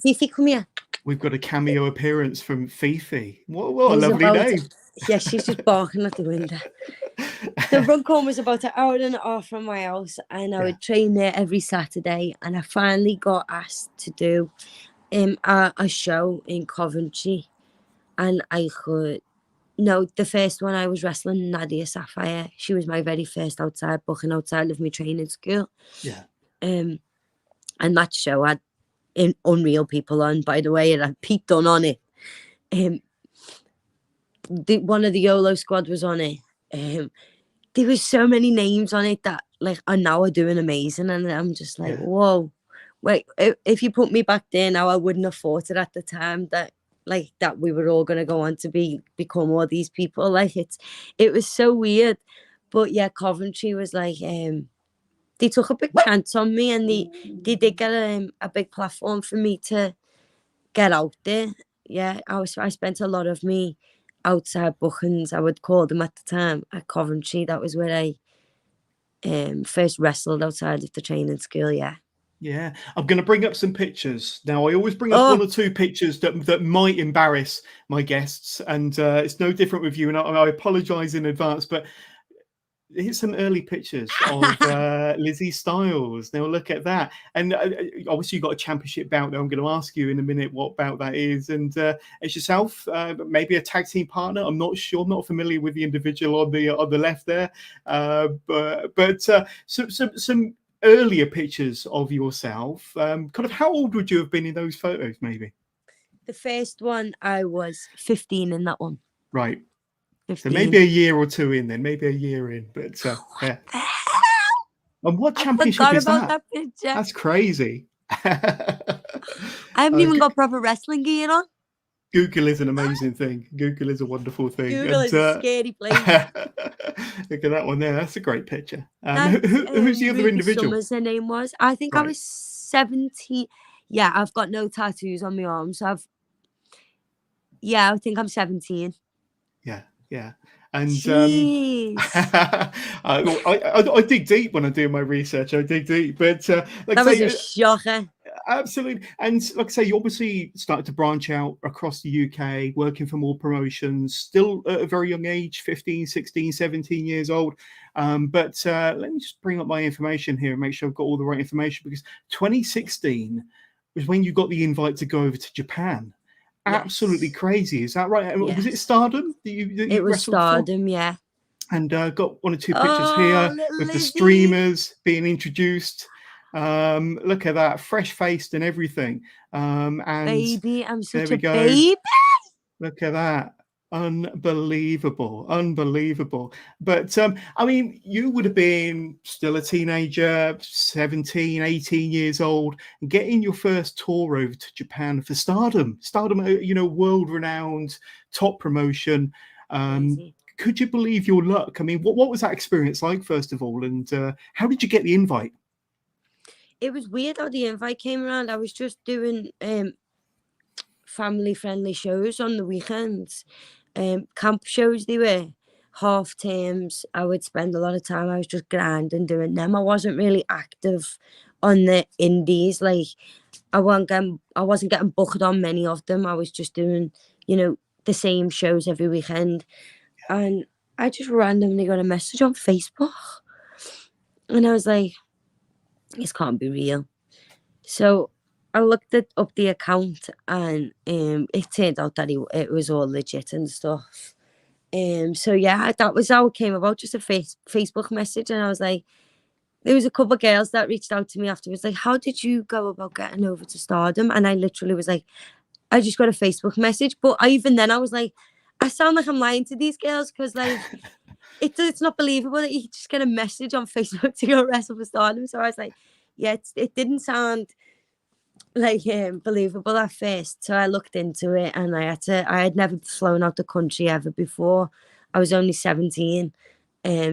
Fifi, come here. We've got a cameo appearance from Fifi. What a lovely name. Yeah, she's just barking at the window. So Runcorn was about an hour and a half from my house, and I would train there every Saturday, and I finally got asked to do a show in Coventry, and the first one I was wrestling Nadia Sapphire. She was my very first booking outside of my training school. And that show had unreal people on, by the way. It had Pete Dunne on it. One of the YOLO squad was on it. There was so many names on it that are now doing amazing, and I'm just like, whoa. Wait, if you put me back there now, I wouldn't have thought it at the time that we were all going to go on to become all these people. It was so weird. But yeah, Coventry was they took a big chance on me, and they did get a big platform for me to get out there. Yeah, I spent a lot of me outside bookings, I would call them at the time, at Coventry. That was where I first wrestled outside of the training school. Yeah, I'm going to bring up some pictures. Now, I always bring up one or two pictures that might embarrass my guests, and it's no different with you, and I apologise in advance, but here's some early pictures of Lizzie Styles. Now, look at that. And obviously, you've got a championship bout there. I'm going to ask you in a minute what bout that is. And it's yourself, maybe a tag team partner. I'm not sure. I'm not familiar with the individual on the left there. But some earlier pictures of yourself. Kind of how old would you have been in those photos, maybe? The first one, I was 15 in that one. Right. 15. So maybe a year or two in then, maybe a year in. But yeah. And what championship is that? That's crazy. I haven't even got proper wrestling gear on. Google is an amazing thing. Google is a wonderful thing. Google is a scary place. Look at that one there. That's a great picture. Who's the other Ruby individual? Summers, her name was. I think I was 17. Yeah, I've got no tattoos on my arms. I think I'm 17. Yeah. And I dig deep when I do my research. I dig deep, but that was a shocker. Absolutely. And like I say, you obviously started to branch out across the UK, working for more promotions, still at a very young age, 15, 16, 17 years old. But let me just bring up my information here and make sure I've got all the right information, because 2016 was when you got the invite to go over to Japan. Absolutely crazy. Is that right? Yes. Was it Stardom? It was Stardom, yeah. And got one or two pictures here with Lizzie. The streamers being introduced. Look at that, fresh-faced and everything. And baby, I'm such a baby. Look at that. Unbelievable. But I mean, you would have been still a teenager, 17, 18 years old, and getting your first tour over to Japan for Stardom, world-renowned top promotion. Could you believe your luck? I mean, what was that experience like, first of all, and how did you get the invite? It was weird how the invite came around. I was just doing family-friendly shows on the weekends. Camp shows they were, half terms, I would spend a lot of time. I was just grinding doing them. I wasn't really active on the indies. Like I wasn't getting booked on many of them. I was just doing, the same shows every weekend. And I just randomly got a message on Facebook. And I was like, this can't be real. So I looked up the account, and it turned out that it was all legit and stuff. So yeah, that was how it came about, just a Facebook message. And I was like, there was a couple of girls that reached out to me afterwards, like, how did you go about getting over to Stardom? And I literally was like, I just got a Facebook message. But even then I was like, I sound like I'm lying to these girls, because like it's not believable that you just get a message on Facebook to go wrestle for Stardom. So I was like, yeah, it didn't sound like believable at first. So I looked into it, and I had never flown out the country ever before. I was only 17.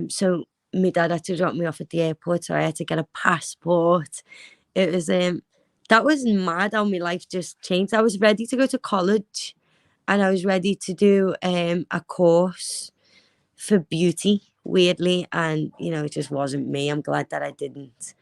So my dad had to drop me off at the airport, so I had to get a passport. It was that was mad how my life just changed. I was ready to go to college, and I was ready to do a course for beauty, weirdly, and it just wasn't me. I'm glad that I didn't.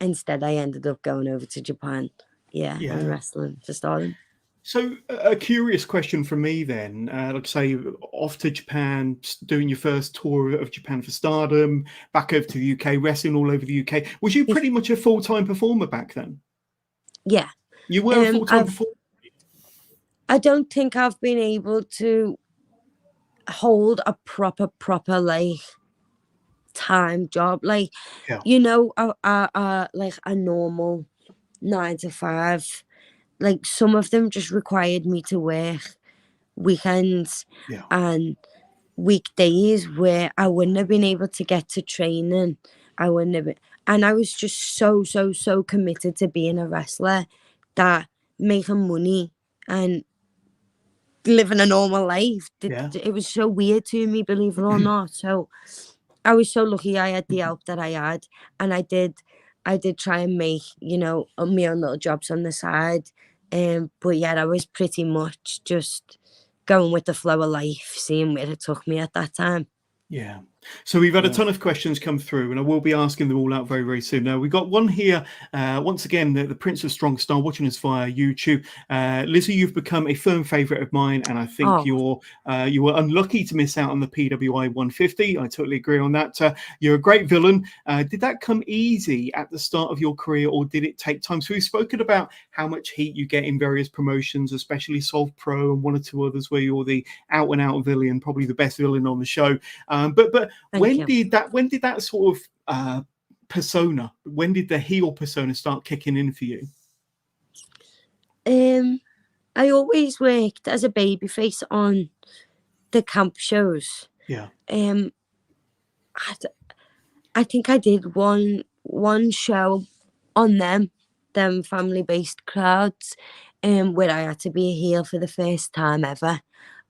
Instead, I ended up going over to Japan, and wrestling for Stardom. So a curious question from me then, like say, off to Japan, doing your first tour of Japan for Stardom, back over to the UK, wrestling all over the UK. Was you pretty much a full-time performer back then? Yeah. You were a full-time performer? I don't think I've been able to hold a proper like time job, like like a normal 9 to 5. Like some of them just required me to work weekends and weekdays where I wouldn't have been able to get to training. I wouldn't have been, and I was just so committed to being a wrestler that making money and living a normal life, it was so weird to me, believe it or not. So I was so lucky I had the help that I had, and I did try and make my own little jobs on the side. But yeah, I was pretty much just going with the flow of life, seeing where it took me at that time. Yeah. So we've had a ton of questions come through, and I will be asking them all out very, very soon. Now, we've got one here, once again, the Prince of Strong Style, watching us via YouTube. Lizzie, you've become a firm favourite of mine, and I think you were unlucky to miss out on the PWI 150. I totally agree on that. You're a great villain. Did that come easy at the start of your career, or did it take time? So we've spoken about how much heat you get in various promotions, especially Solve Pro and one or two others where you're the out-and-out villain, probably the best villain on the show. But when did that sort of persona, when did the heel persona start kicking in for you? I always worked as a babyface on the camp shows. Yeah. I think I did one show on them family-based crowds, where I had to be a heel for the first time ever.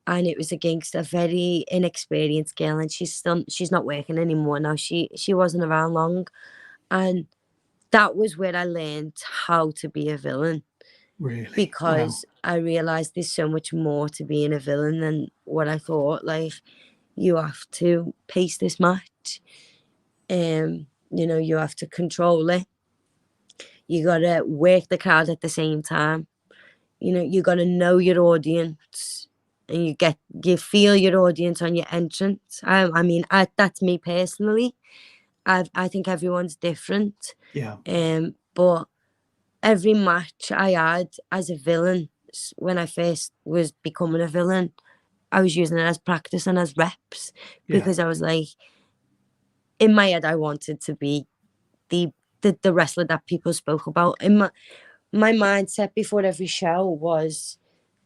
And it was against a very inexperienced girl, and she's not working anymore now. She wasn't around long, and that was where I learned how to be a villain. Really? Because I realized there's so much more to being a villain than what I thought. Like, you have to pace this match, you have to control it. You gotta work the crowd at the same time. You gotta know your audience. And you feel your audience on your entrance. I mean, that's me personally. I think everyone's different. Yeah. But every match I had as a villain, when I first was becoming a villain, I was using it as practice and as reps, because I was like, in my head, I wanted to be the wrestler that people spoke about. In my mindset before every show was,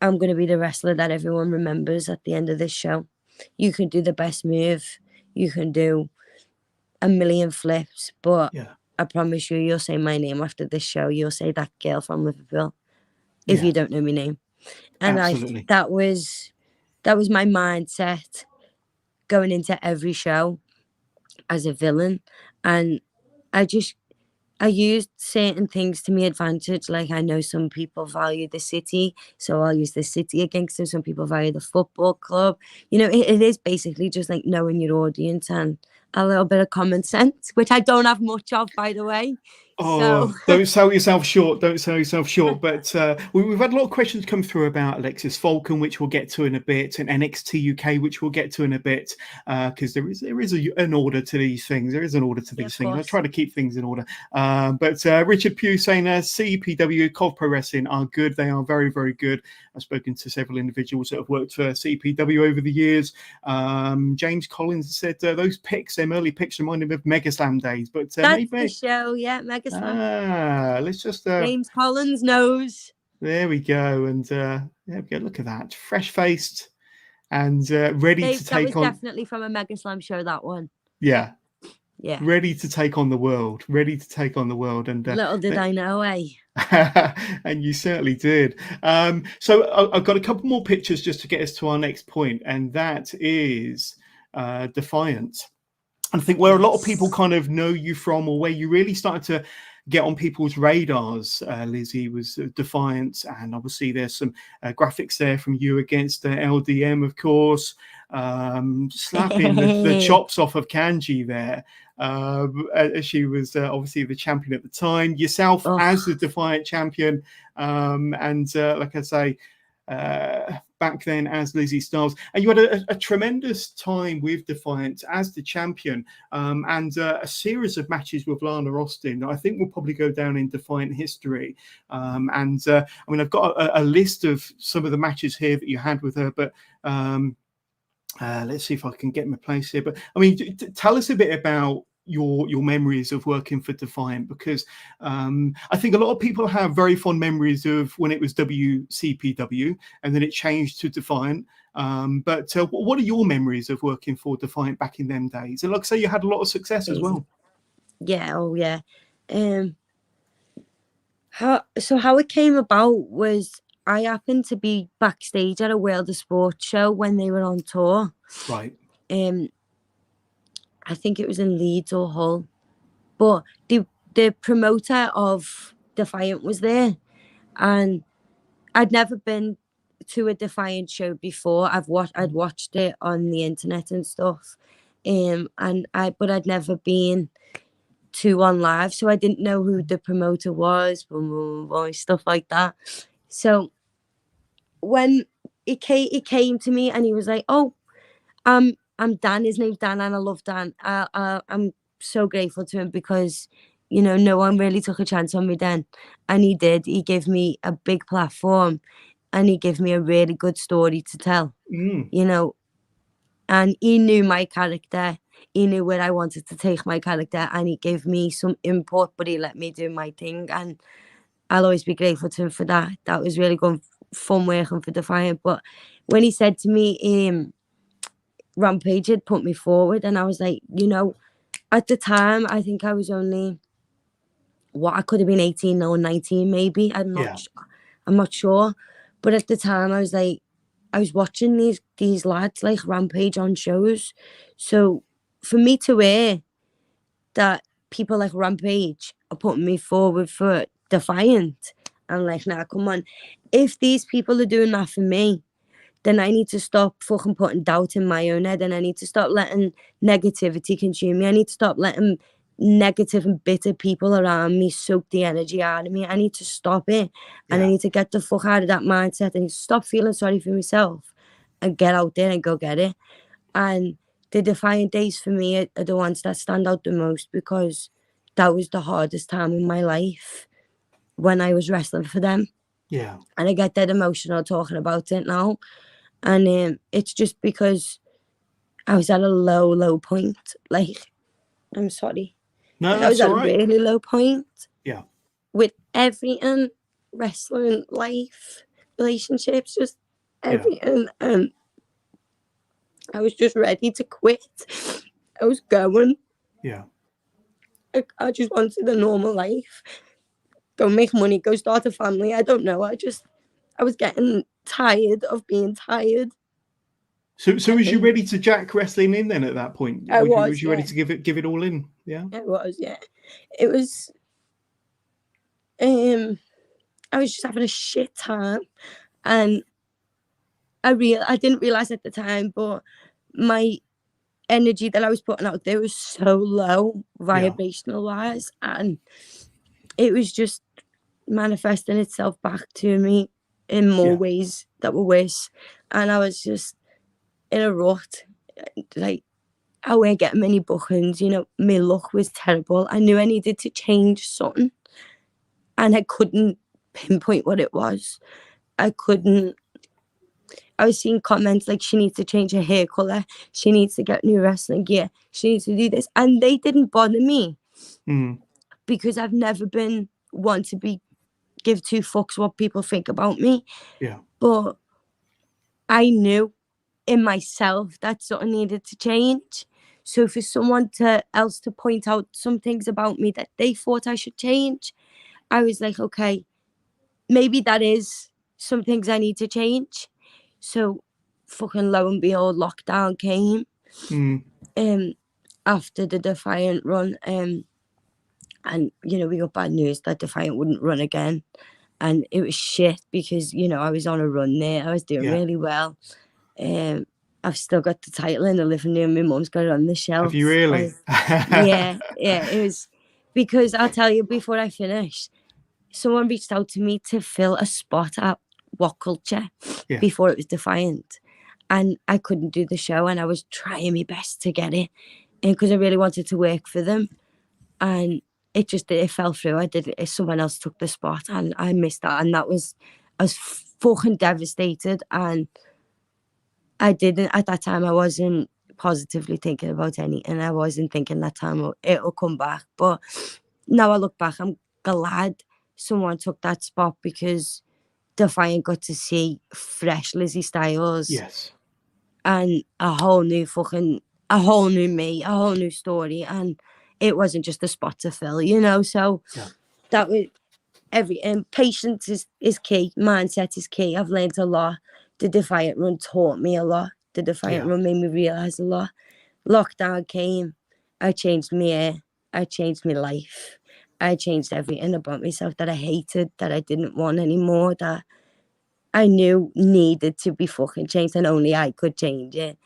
I'm going to be the wrestler that everyone remembers at the end of this show. You can do the best move. You can do a million flips, but I promise you'll say my name after this show. You'll say that girl from Liverpool if you don't know my name. And that was my mindset going into every show as a villain. And I just I used certain things to my advantage. Like, I know some people value the city, so I'll use the city against them. Some people value the football club. You know, it is basically just like knowing your audience and a little bit of common sense, which I don't have much of, by the way. Oh, So don't sell yourself short. Don't sell yourself short. But we've had a lot of questions come through about Alexis Falcon, which we'll get to in a bit, and NXT UK, which we'll get to in a bit, because there is an order to these things. There is an order to these things. I try to keep things in order. But Richard Pugh saying CPW, Cov Pro Wrestling are good. They are very, very good. I've spoken to several individuals that have worked for CPW over the years. James Collins said those picks, them early picks, remind him of Mega Slam days. But that's maybe the show, yeah, Mega Slam. Let's just James Collins knows. There we go, and there we go. Look at that, fresh-faced and ready to take on. That was definitely from a Mega Slam show. That one. Yeah. Yeah. Ready to take on the world. Ready to take on the world. And little did I know, eh? And you certainly did. So I've got a couple more pictures just to get us to our next point, and that is Defiant. And I think where a lot of people kind of know you from, or where you really started to get on people's radars, Lizzie, was Defiant, and obviously there's some graphics there from you against LDM, of course, slapping the chops off of Kanji there. She was obviously the champion at the time, yourself as the Defiant champion, and like I say, back then as Lizzie Styles, and you had a tremendous time with Defiant as the champion, and a series of matches with Lana Austin I think will probably go down in Defiant history. I mean, I've got a list of some of the matches here that you had with her, but let's see if I can get my place here. But I mean, tell us a bit about your memories of working for Defiant, because I think a lot of people have very fond memories of when it was WCPW and then it changed to Defiant. But what are your memories of working for Defiant back in them days? And like I say, you had a lot of success as well. Yeah, oh yeah. How it came about was I happened to be backstage at a World of Sport show when they were on tour. Right. I think it was in Leeds or Hull, but the promoter of Defiant was there, and I'd never been to a Defiant show before. I'd watched it on the internet and stuff, but I'd never been to one live, so I didn't know who the promoter was, stuff like that. So when he came to me and he was like, "Oh, I'm Dan. His name's Dan, and I love Dan. I'm so grateful to him because, you know, no one really took a chance on me then, and he did. He gave me a big platform, and he gave me a really good story to tell. You know, and he knew my character. He knew where I wanted to take my character, and he gave me some input, but he let me do my thing, and I'll always be grateful to him for that. That was really good, fun working for Defiant. But when he said to me, Rampage had put me forward, and I was like, you know, at the time I think I was only I could have been 18 or 19 maybe. I'm not sure, but at the time I was like, I was watching these lads like Rampage on shows, so for me to hear that people like Rampage are putting me forward for Defiant, I'm like, nah, come on, if these people are doing that for me, then I need to stop fucking putting doubt in my own head, and I need to stop letting negativity consume me. I need to stop letting negative and bitter people around me soak the energy out of me. I need to stop it, and I need to get the fuck out of that mindset. I need to stop feeling sorry for myself and get out there and go get it. And the Defiant days for me are the ones that stand out the most, because that was the hardest time in my life when I was wrestling for them. Yeah. And I get that emotional talking about it now. And it's just because I was at a low point. Like, I'm sorry. No, like, that's I was at all right. a really low point. Yeah. With everything, wrestling, life, relationships, just everything. And I was just ready to quit. I was going. Yeah. I just wanted a normal life. Go make money, go start a family. I don't know. I was getting tired of being tired. So was you ready to jack wrestling in then at that point? Was you ready to give it all in? Yeah. It was, yeah. It was I was just having a shit time, and I didn't realize at the time, but my energy that I was putting out there was so low vibrational wise, and it was just manifesting itself back to me in more ways that were worse. And I was just in a rut. Like, I weren't getting many bookings, you know, my luck was terrible. I knew I needed to change something, and I couldn't pinpoint what it was. I was seeing comments like, she needs to change her hair color, she needs to get new wrestling gear, she needs to do this, and they didn't bother me because I've never been one to give two fucks what people think about me. But I knew in myself that something needed to change. So for someone else to point out some things about me that they thought I should change, I was like, okay, maybe that is some things I need to change. So fucking lo and behold, lockdown came after the Defiant run. And, you know, we got bad news that Defiant wouldn't run again. And it was shit because, you know, I was on a run there. I was doing really well. I've still got the title in the living room. My mum's got it on the shelf. Have you really? Yeah. It was because I'll tell you, before I finish, someone reached out to me to fill a spot at What Culture before it was Defiant. And I couldn't do the show, and I was trying my best to get it because I really wanted to work for them. And it fell through. Someone else took the spot, and I missed that. And I was fucking devastated. And at that time, I wasn't positively thinking about anything. I wasn't thinking that time it'll come back. But now I look back, I'm glad someone took that spot because Defiant got to see fresh Lizzie Styles. Yes. And a whole new me, a whole new story. And it wasn't just a spot to fill, you know. So that was patience is key. Mindset is key. I've learned a lot. The Defiant run taught me a lot. The Defiant run made me realize a lot. Lockdown came. I changed my hair. I changed my life. I changed everything about myself that I hated, that I didn't want anymore, that I knew needed to be fucking changed, and only I could change it.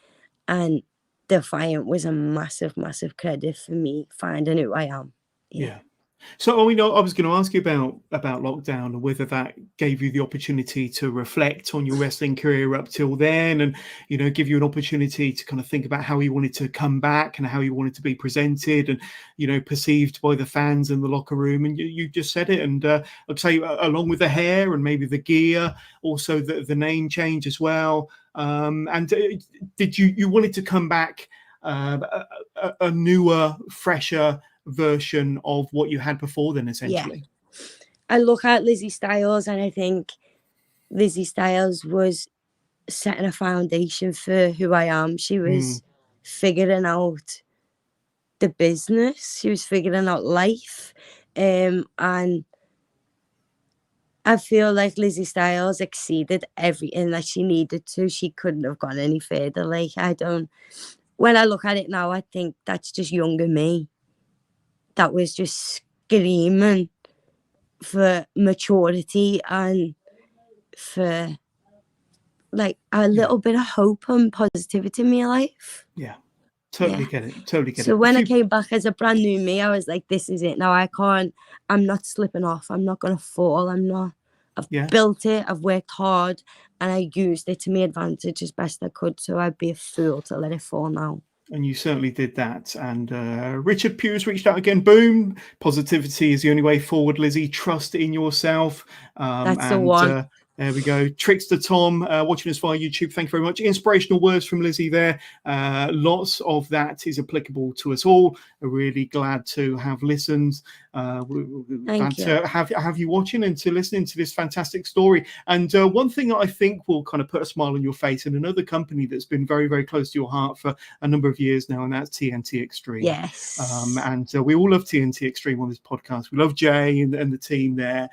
And Defiant was a massive, massive credit for me finding who I am. Yeah. So, I was going to ask you about lockdown and whether that gave you the opportunity to reflect on your wrestling career up till then, and give you an opportunity to kind of think about how you wanted to come back and how you wanted to be presented and perceived by the fans in the locker room. And you just said it, and I'd say along with the hair and maybe the gear, also the name change as well. And did you wanted to come back a newer, fresher version of what you had before then, essentially? I look at Lizzie Styles and I think Lizzie Styles was setting a foundation for who I am. She was figuring out the business, she was figuring out life, and I feel like Lizzie Styles exceeded everything that she needed to. She couldn't have gone any further. Like, when I look at it now, I think that's just younger me that was just screaming for maturity and for like a little bit of hope and positivity in my life. Totally get it. So when I came back as a brand new me, I was like, this is it now. I'm not slipping off. I'm not going to fall. I've built it. I've worked hard and I used it to my advantage as best I could. So I'd be a fool to let it fall now. And you certainly did that. And Richard Pugh's reached out again. Boom. Positivity is the only way forward, Lizzie. Trust in yourself. That's the one. There we go. Trickster Tom, watching us via YouTube. Thank you very much. Inspirational words from Lizzie there. Lots of that is applicable to us all. We're really glad to have listened. Glad to have you watching and to listening to this fantastic story. And one thing that I think will kind of put a smile on your face, and another company that's been very, very close to your heart for a number of years now, and that's TNT Extreme. Yes. And we all love TNT Extreme on this podcast. We love Jay and the team there.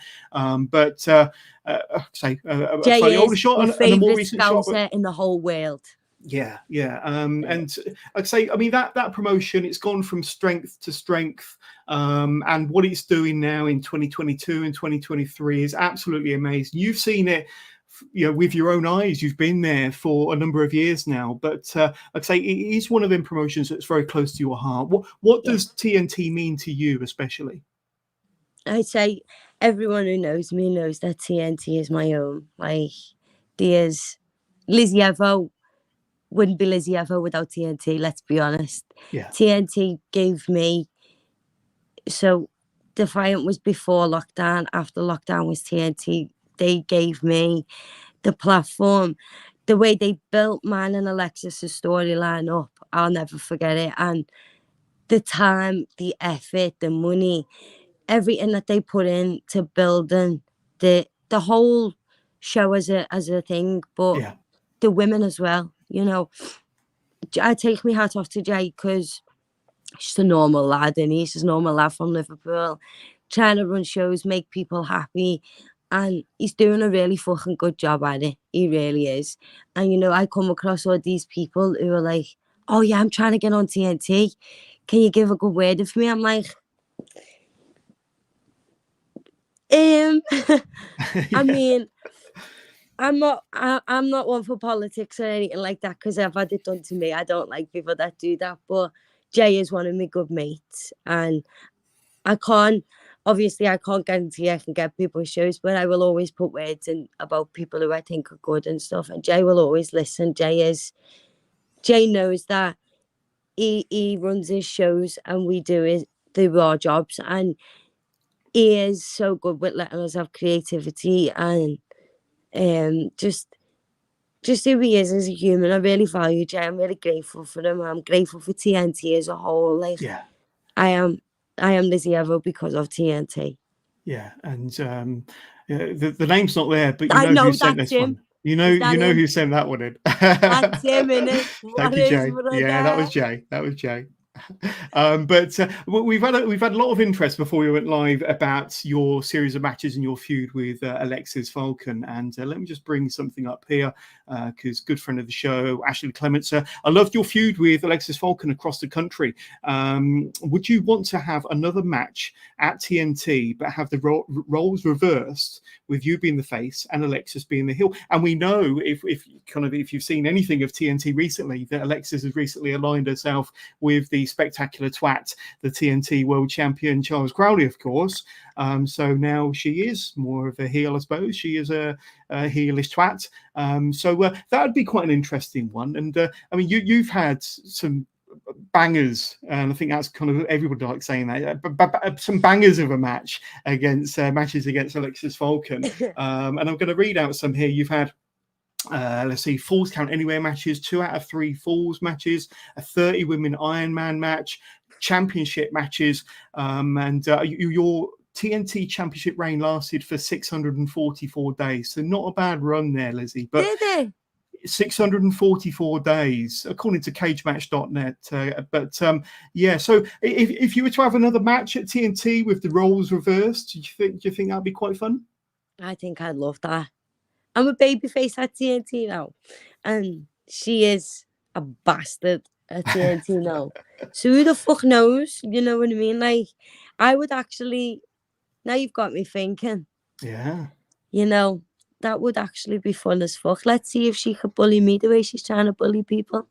Jay slightly older shot my and a more favourite recent shot in the whole world. Yeah. And I'd say, I mean, that promotion, it's gone from strength to strength, and what it's doing now in 2022 and 2023 is absolutely amazing. You've seen it, with your own eyes. You've been there for a number of years now, but I'd say it is one of them promotions that's very close to your heart. What does TNT mean to you, especially? I'd say everyone who knows me knows that TNT is my own. Like, there's Lizzy Evo wouldn't be Lizzy Evo without TNT, let's be honest. Yeah. TNT gave me, so Defiant was before lockdown, after lockdown was TNT. They gave me the platform. The way they built mine and Alexis's storyline up, I'll never forget it. And the time, the effort, the money, everything that they put in to building the whole show as a thing, but the women as well. I take my hat off to Jay because he's just a normal lad, and he's just a normal lad from Liverpool, trying to run shows, make people happy, and he's doing a really fucking good job at it. He really is. And I come across all these people who are like, "Oh yeah, I'm trying to get on TNT. Can you give a good word for me?" I'm like, I mean, I'm not one for politics or anything like that because I've had it done to me. I don't like people that do that. But Jay is one of my good mates, and I can't guarantee I can get people shows, but I will always put words in about people who I think are good and stuff. And Jay will always listen. Jay knows that he runs his shows and we do our jobs, and he is so good with letting us have creativity and just who he is as a human. I really value Jay. I'm really grateful for him. I'm grateful for TNT as a whole. Like, I am Lizzy Evo because of TNT. Yeah, and the name's not there, but I know who sent this him. one. You know who sent that one in. That's him, innit? Thank you, Jay. Yeah, that was Jay. But we've had a lot of interest before we went live about your series of matches and your feud with Alexis Falcon. And let me just bring something up here because good friend of the show, Ashley Clements. I loved your feud with Alexis Falcon across the country. Would you want to have another match at TNT, but have the roles reversed, with you being the face and Alexis being the heel? And we know if you've seen anything of TNT recently, that Alexis has recently aligned herself with the spectacular twat, the TNT World Champion Charles Crowley, of course. So now she is more of a heel, I suppose. She is a heelish twat. So that would be quite an interesting one. And I mean, you've had some bangers, and I think that's kind of everybody likes saying that. Some bangers of a match matches against Alexis Falcon. And I'm going to read out some here. You've had let's see, Falls Count Anywhere matches, 2 out of 3 Falls matches, a 30 women Ironman match, championship matches, and your TNT championship reign lasted for 644 days. So not a bad run there, Lizzie. But did it? 644 days, according to cagematch.net. But yeah, so if you were to have another match at TNT with the roles reversed, do you think that'd be quite fun? I think I'd love that. I'm a babyface at TNT now, and she is a bastard at TNT now. So who the fuck knows? You know what I mean? Like, I would actually. Now you've got me thinking. Yeah. That would actually be fun as fuck. Let's see if she could bully me the way she's trying to bully people.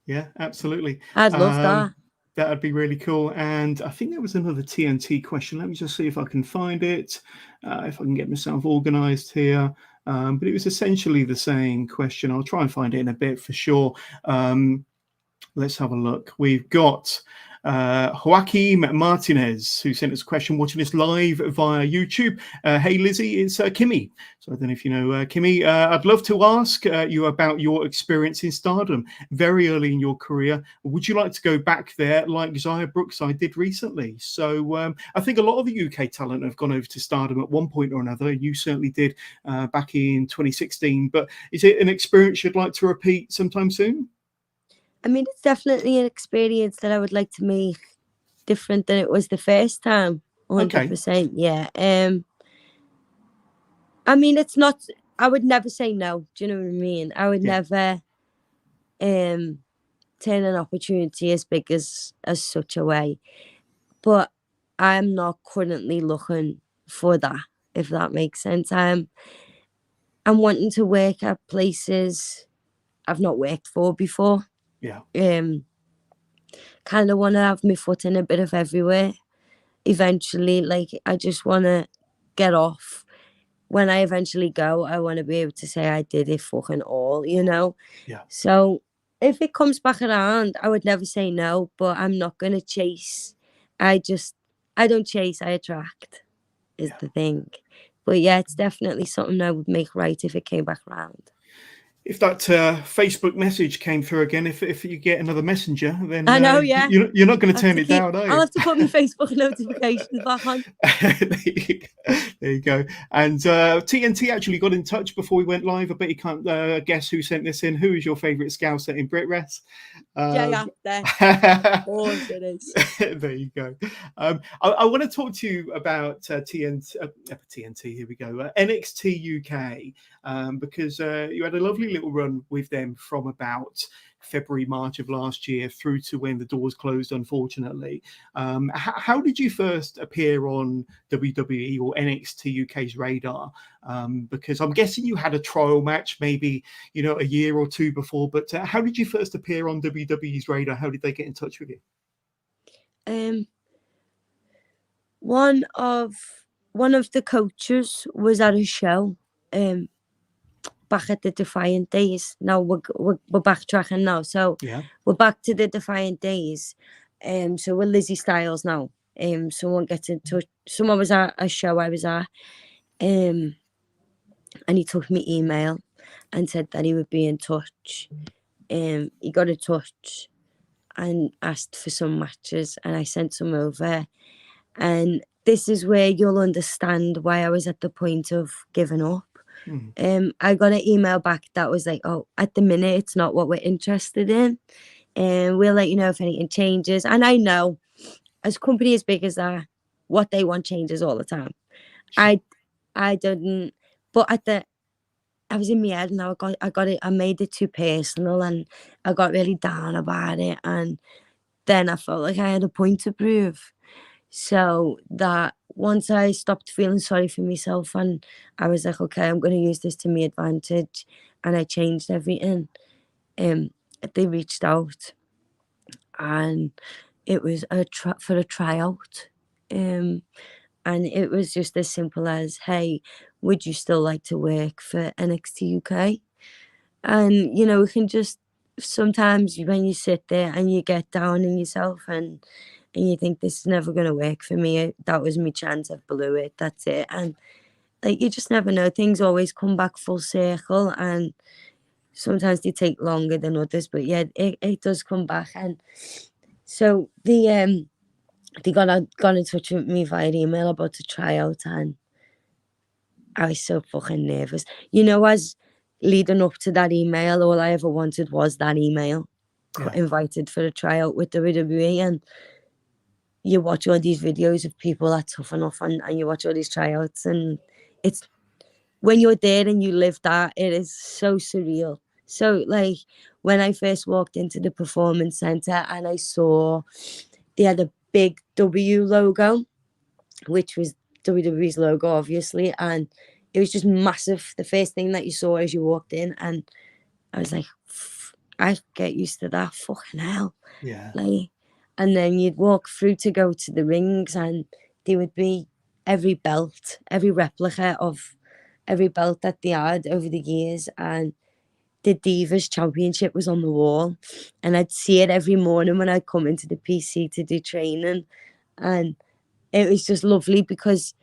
Yeah, absolutely. I'd love that. That would be really cool. And I think there was another TNT question. Let me just see if I can find it, if I can get myself organized here. But it was essentially the same question. I'll try and find it in a bit for sure. Let's have a look. We've got Joaquim Martinez, who sent us a question watching us live via YouTube. Hey, Lizzie, it's Kimmy. So I don't know if you know Kimmy. I'd love to ask you about your experience in Stardom very early in your career. Would you like to go back there like Zaya Brookside did recently? So I think a lot of the UK talent have gone over to Stardom at one point or another. You certainly did back in 2016. But is it an experience you'd like to repeat sometime soon? I mean, it's definitely an experience that I would like to make different than it was the first time. 100%. Okay. Yeah. I mean, it's not. I would never say no. Do you know what I mean? I would never. turn an opportunity as big as such away. But I'm not currently looking for that, if that makes sense. I'm wanting to work at places I've not worked for before. Yeah. Kind of want to have my foot in a bit of everywhere. Eventually, like, I just want to get off. When I eventually go, I want to be able to say I did it fucking all, you know? Yeah. So if it comes back around, I would never say no, but I'm not going to chase. I don't chase, I attract, is the thing. But yeah, it's definitely something I would make right if it came back around. If that Facebook message came through again, if you get another messenger, then I know, yeah. you're not going to turn it down, are you? I'll have to put my Facebook notifications back on. There you go. And TNT actually got in touch before we went live. I bet you can't guess who sent this in. Who is your favourite Scouser in Brit Yeah, of course it is. There you go. I want to talk to you about TNT. Here we go. NXT UK, because you had a lovely little run with them from about February, March of last year through to when the doors closed, unfortunately. How did you first appear on WWE or NXT UK's radar? Because I'm guessing you had a trial match maybe, a year or two before, but how did you first appear on WWE's radar? How did they get in touch with you? One of the coaches was at a show back at the Defiant days. Now we're backtracking now, so we're back to the Defiant days. So we're Lizzie Styles now. Someone gets in touch. Someone was at a show I was at, and he took me email and said that he would be in touch. He got in touch and asked for some matches, and I sent some over. And this is where you'll understand why I was at the point of giving up. I got an email back that was like, oh, at the minute, it's not what we're interested in. And we'll let you know if anything changes. And I know, as a company as big as that, what they want changes all the time. Sure. I didn't, but I was in my head, and I got it, I made it too personal, and I got really down about it. And then I felt like I had a point to prove. So that once I stopped feeling sorry for myself, and I was like, okay, I'm going to use this to my advantage, and I changed everything. They reached out, and it was for a tryout. And it was just as simple as, hey, would you still like to work for NXT UK? And, we can just, sometimes when you sit there and you get down in yourself and you think this is never going to work for me, that was my chance, I blew it, that's it. And like, you just never know, things always come back full circle, and sometimes they take longer than others, but yeah, it does come back. And so they got in touch with me via email about the tryout, and I was so fucking nervous. As leading up to that email, all I ever wanted was that email. Invited for a tryout with WWE, and you watch all these videos of people that tough enough, and you watch all these tryouts, and it's when you're there and you live that, it is so surreal. So like when I first walked into the performance center and I saw they had a big W logo, which was WWE's logo, obviously, and it was just massive. The first thing that you saw as you walked in, and I was like, I get used to that. Fucking hell. Yeah. Like, and then you'd walk through to go to the rings, and there would be every belt, every replica of every belt that they had over the years, and the Divas Championship was on the wall, and I'd see it every morning when I'd come into the PC to do training, and it was just lovely because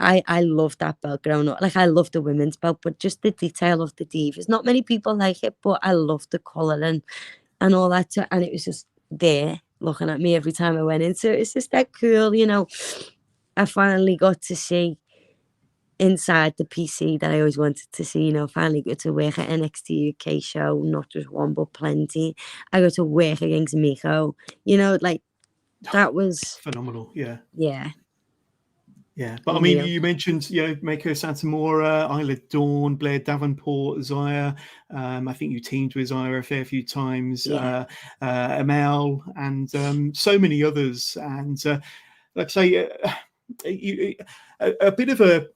I loved that belt growing up. Like, I loved the women's belt, but just the detail of the Divas. Not many people like it, but I loved the colour and all that. And it was just there looking at me every time I went in. So it's just that cool, I finally got to see inside the PC that I always wanted to see. Finally got to work at NXT UK show, not just one, but plenty. I got to work against Miko. Like, that was phenomenal. Yeah. Yeah, but I mean, unreal. you mentioned, Mako Satomura, Isla Dawn, Blair Davenport, Zaya. I think you teamed with Zaya a fair few times. Yeah. Amel, and so many others. And like I say, a bit of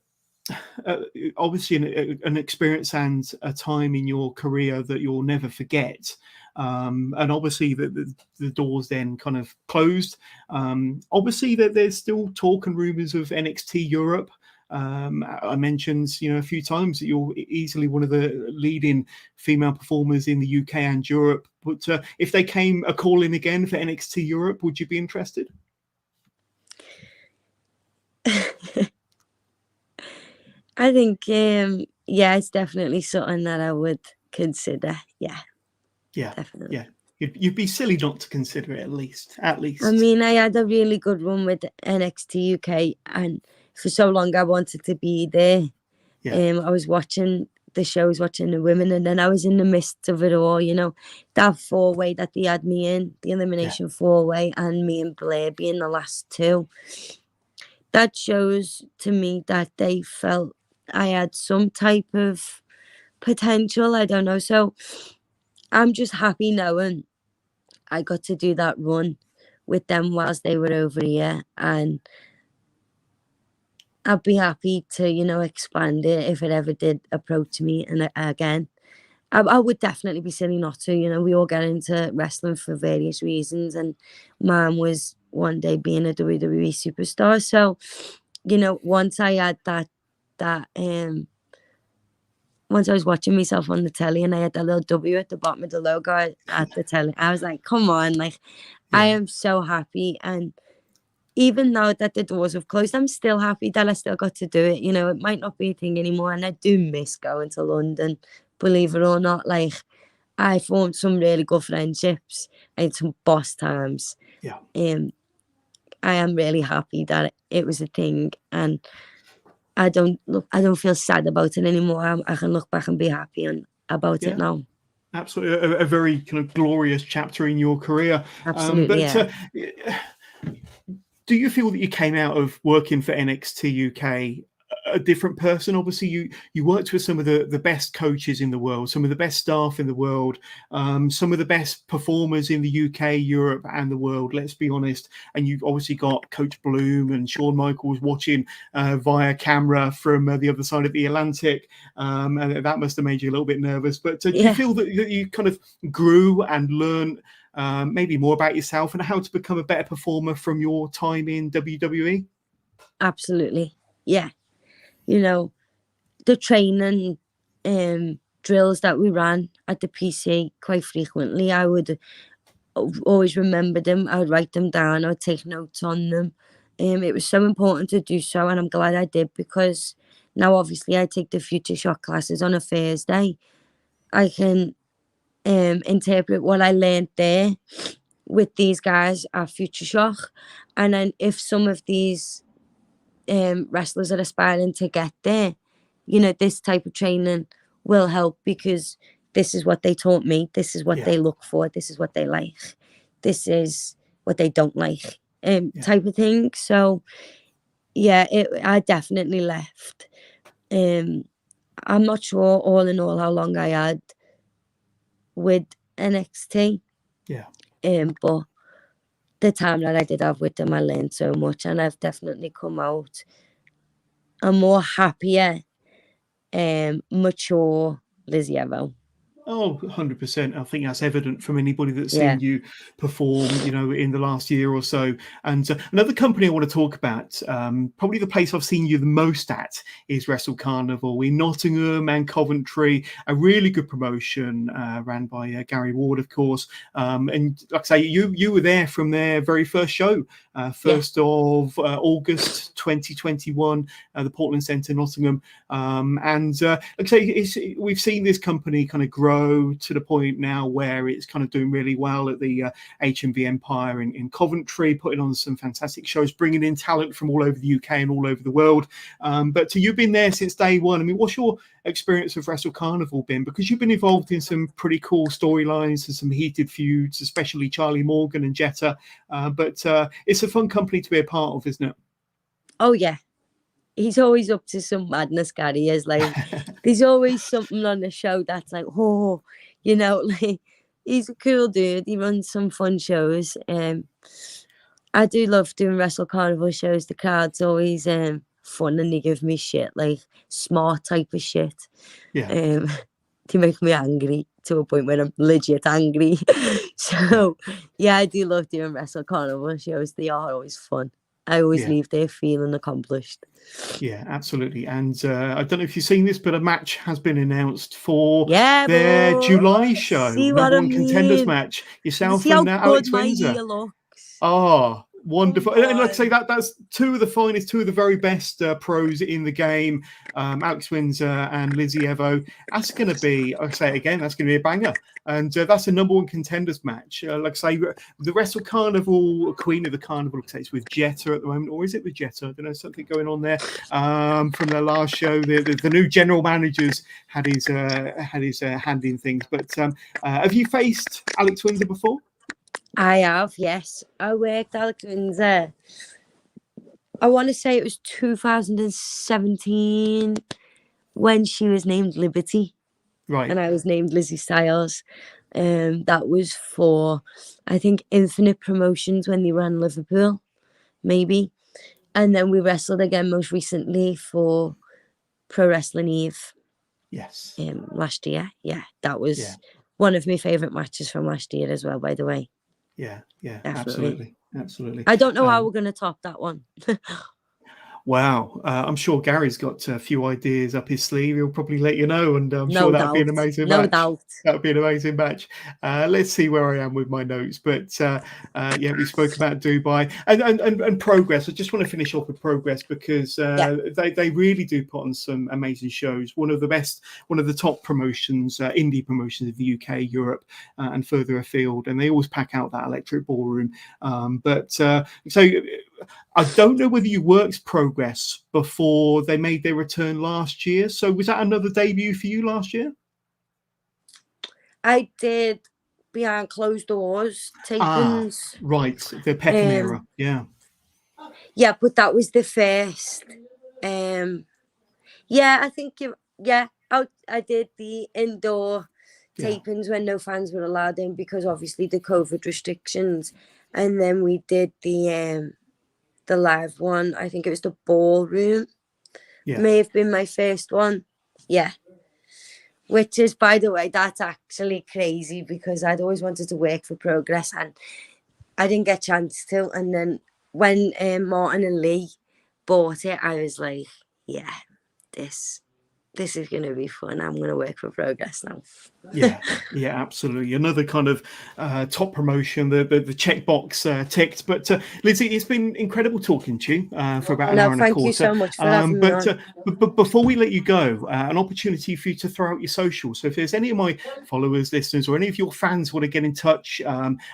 obviously an experience and a time in your career that you'll never forget. And obviously the doors then kind of closed. Obviously that there's still talk and rumors of NXT Europe. I mentioned, a few times that you're easily one of the leading female performers in the UK and Europe. But if they came a call in again for NXT Europe, would you be interested? I think, yeah, it's definitely something that I would consider. Yeah, definitely. Yeah. You'd be silly not to consider it, at least. I mean, I had a really good run with NXT UK, and for so long I wanted to be there. Yeah. I was watching the shows, watching the women, and then I was in the midst of it all, that 4-way that they had me in, the elimination 4-way, and me and Blair being the last two. That shows to me that they felt I had some type of potential. I don't know. So I'm just happy knowing I got to do that run with them whilst they were over here, and I'd be happy to, expand it if it ever did approach me. And again, I would definitely be silly not to. We all get into wrestling for various reasons, and mine was one day being a WWE superstar. So, once I had that once I was watching myself on the telly and I had that little W at the bottom of the logo at the telly, I was like, come on, I am so happy. And even now that the doors have closed, I'm still happy that I still got to do it. It might not be a thing anymore, and I do miss going to London, believe it or not. I formed some really good friendships and some boss times. Yeah. I am really happy that it was a thing, and I don't feel sad about it anymore. I can look back and be happy about it now. Absolutely, a very kind of glorious chapter in your career. Absolutely. Do you feel that you came out of working for NXT UK a different person? Obviously, you worked with some of the best coaches in the world, some of the best staff in the world, some of the best performers in the UK, Europe, and the world. Let's be honest. And you've obviously got Coach Bloom and Shawn Michaels watching via camera from the other side of the Atlantic, and that must have made you a little bit nervous. But do you feel that you kind of grew and learned maybe more about yourself and how to become a better performer from your time in WWE? Absolutely. Yeah. The training drills that we ran at the PC quite frequently, I would always remember them. I would write them down. I would take notes on them. It was so important to do so, and I'm glad I did, because now obviously I take the Future Shock classes on a Thursday. I can interpret what I learned there with these guys at Future Shock, and then if some of these wrestlers are aspiring to get there, this type of training will help, because this is what they taught me, this is what they look for, this is what they like, this is what they don't like, type of thing. So I definitely left. I'm not sure all in all how long I had with NXT, but the time that I did have with them, I learned so much, and I've definitely come out a more happier, mature Lizzy Evo. Oh, 100%. I think that's evident from anybody that's seen you perform, in the last year or so. And another company I want to talk about, probably the place I've seen you the most at, is Wrestle Carnival in Nottingham and Coventry. A really good promotion ran by Gary Ward, of course. And like I say, you were there from their very first show, 1st of August 2021, the Portland Centre, Nottingham. And like I say, we've seen this company kind of grow to the point now where it's kind of doing really well at the HMV Empire in Coventry, putting on some fantastic shows, bringing in talent from all over the UK and all over the world. But you've been there since day one. I mean, what's your experience of Wrestle Carnival been? Because you've been involved in some pretty cool storylines and some heated feuds, especially Charlie Morgan and Jetta. But it's a fun company to be a part of, isn't it? Oh, yeah. he's always up to some madness, Gary. Is like, there's always something on the show that's like, oh, you know, like he's a cool dude. He runs some fun shows. I do love doing Wrestle Carnival shows. The crowd's always fun, and they give me shit, like smart type of shit. Yeah. They make me angry to a point where I'm legit angry. So yeah, I do love doing Wrestle Carnival shows. They are always fun. I always leave there feeling accomplished. Yeah, absolutely. And I don't know if you've seen this, but a match has been announced for their July show. Number one contenders match. Yourself and Alex Windsor. Oh, wonderful. And like I say, that's two of the finest, two of the very best pros in the game. Alex Windsor and Lizzy Evo. That's going to be, I'll say it again, that's going to be a banger. And that's a number one contenders match. Like I say, the Wrestle Carnival, Queen of the Carnival, it's with Jetta at the moment, or is it with Jetta? I don't know, something going on there. From their last show, the new general manager's had his hand in things. But have you faced Alex Windsor before? I have, yes. I worked Alex Windsor. I want to say it was 2017 when she was named Liberty. Right. And I was named Lizzie Styles. That was for, I think, Infinite Promotions when they were in Liverpool, maybe. And then we wrestled again most recently for Pro Wrestling Eve. Yes. Last year. Yeah, that was one of my favourite matches from last year as well, by the way. Yeah, definitely. Absolutely. I don't know how we're going to top that one. Wow. I'm sure Gary's got a few ideas up his sleeve. He'll probably let you know, and I'm sure that'll be an amazing match. No doubt. That'll be an amazing match. Let's see where I am with my notes. But we spoke about Dubai and Progress. I just want to finish off with Progress because they really do put on some amazing shows. One of the top promotions, indie promotions of the UK, Europe, and further afield. And they always pack out that electric ballroom. So I don't know whether you worked Progress before they made their return last year. So was that another debut for you last year? I did behind closed doors tapings. Right, the Peckham era. Yeah. Yeah, but that was the first. I think I did the indoor tapings when no fans were allowed in because obviously the COVID restrictions, and then we did the live one. I think it was the ballroom. May have been my first one. Yeah. Which is, by the way, that's actually crazy because I'd always wanted to work for Progress and I didn't get a chance to. And then when Martin and Lee bought it, I was like, yeah, this is going to be fun. I'm going to work for Progress now. Yeah, absolutely. Another kind of top promotion, the checkbox ticked. But Lizzie, it's been incredible talking to you for about an hour and a quarter. Thank you so much for having me on. But before we let you go, an opportunity for you to throw out your socials. So if there's any of my followers, listeners, or any of your fans want to get in touch,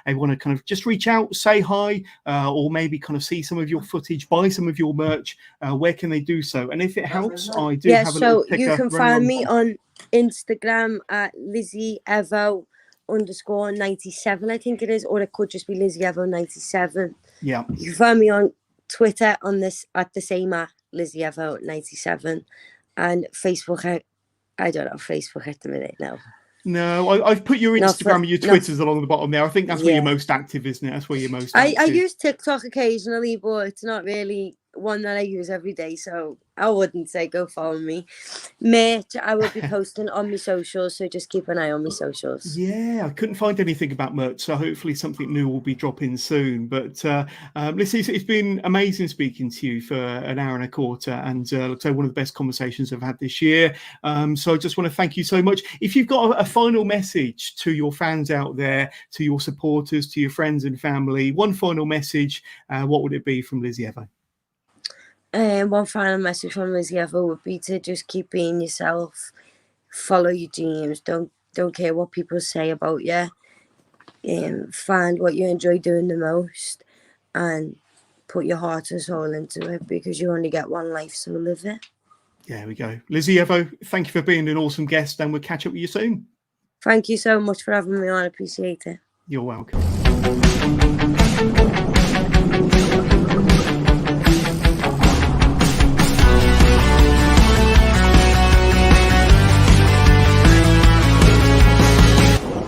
they want to kind of just reach out, say hi, or maybe kind of see some of your footage, buy some of your merch, where can they do so? And if it helps, I do have a little you can find me on Instagram at Lizzy Evo _97, I think it is, or it could just be Lizzy Evo 97. Yeah. You can find me on Twitter on this at the same at Lizzy Evo 97, and Facebook. I don't have Facebook at the minute now. No, I've put your Instagram and your Twitters along the bottom there. I think that's where you're most active, isn't it? That's where you're most active. I use TikTok occasionally, but it's not really one that I use every day, so I wouldn't say go follow me. Merch, I will be posting on my socials, so just keep an eye on my socials. Yeah, I couldn't find anything about merch, so hopefully something new will be dropping soon. But listen, it's been amazing speaking to you for an hour and a quarter, and let's say one of the best conversations I've had this year. So I just want to thank you so much. If you've got a final message to your fans out there, to your supporters, to your friends and family, one final message, what would it be from Lizzy Evo? One final message from Lizzy Evo would be to just keep being yourself, follow your dreams, don't care what people say about you, find what you enjoy doing the most and put your heart and soul into it because you only get one life, so live it. There we go. Lizzy Evo, thank you for being an awesome guest, and we'll catch up with you soon. Thank you so much for having me on. I appreciate it. You're welcome.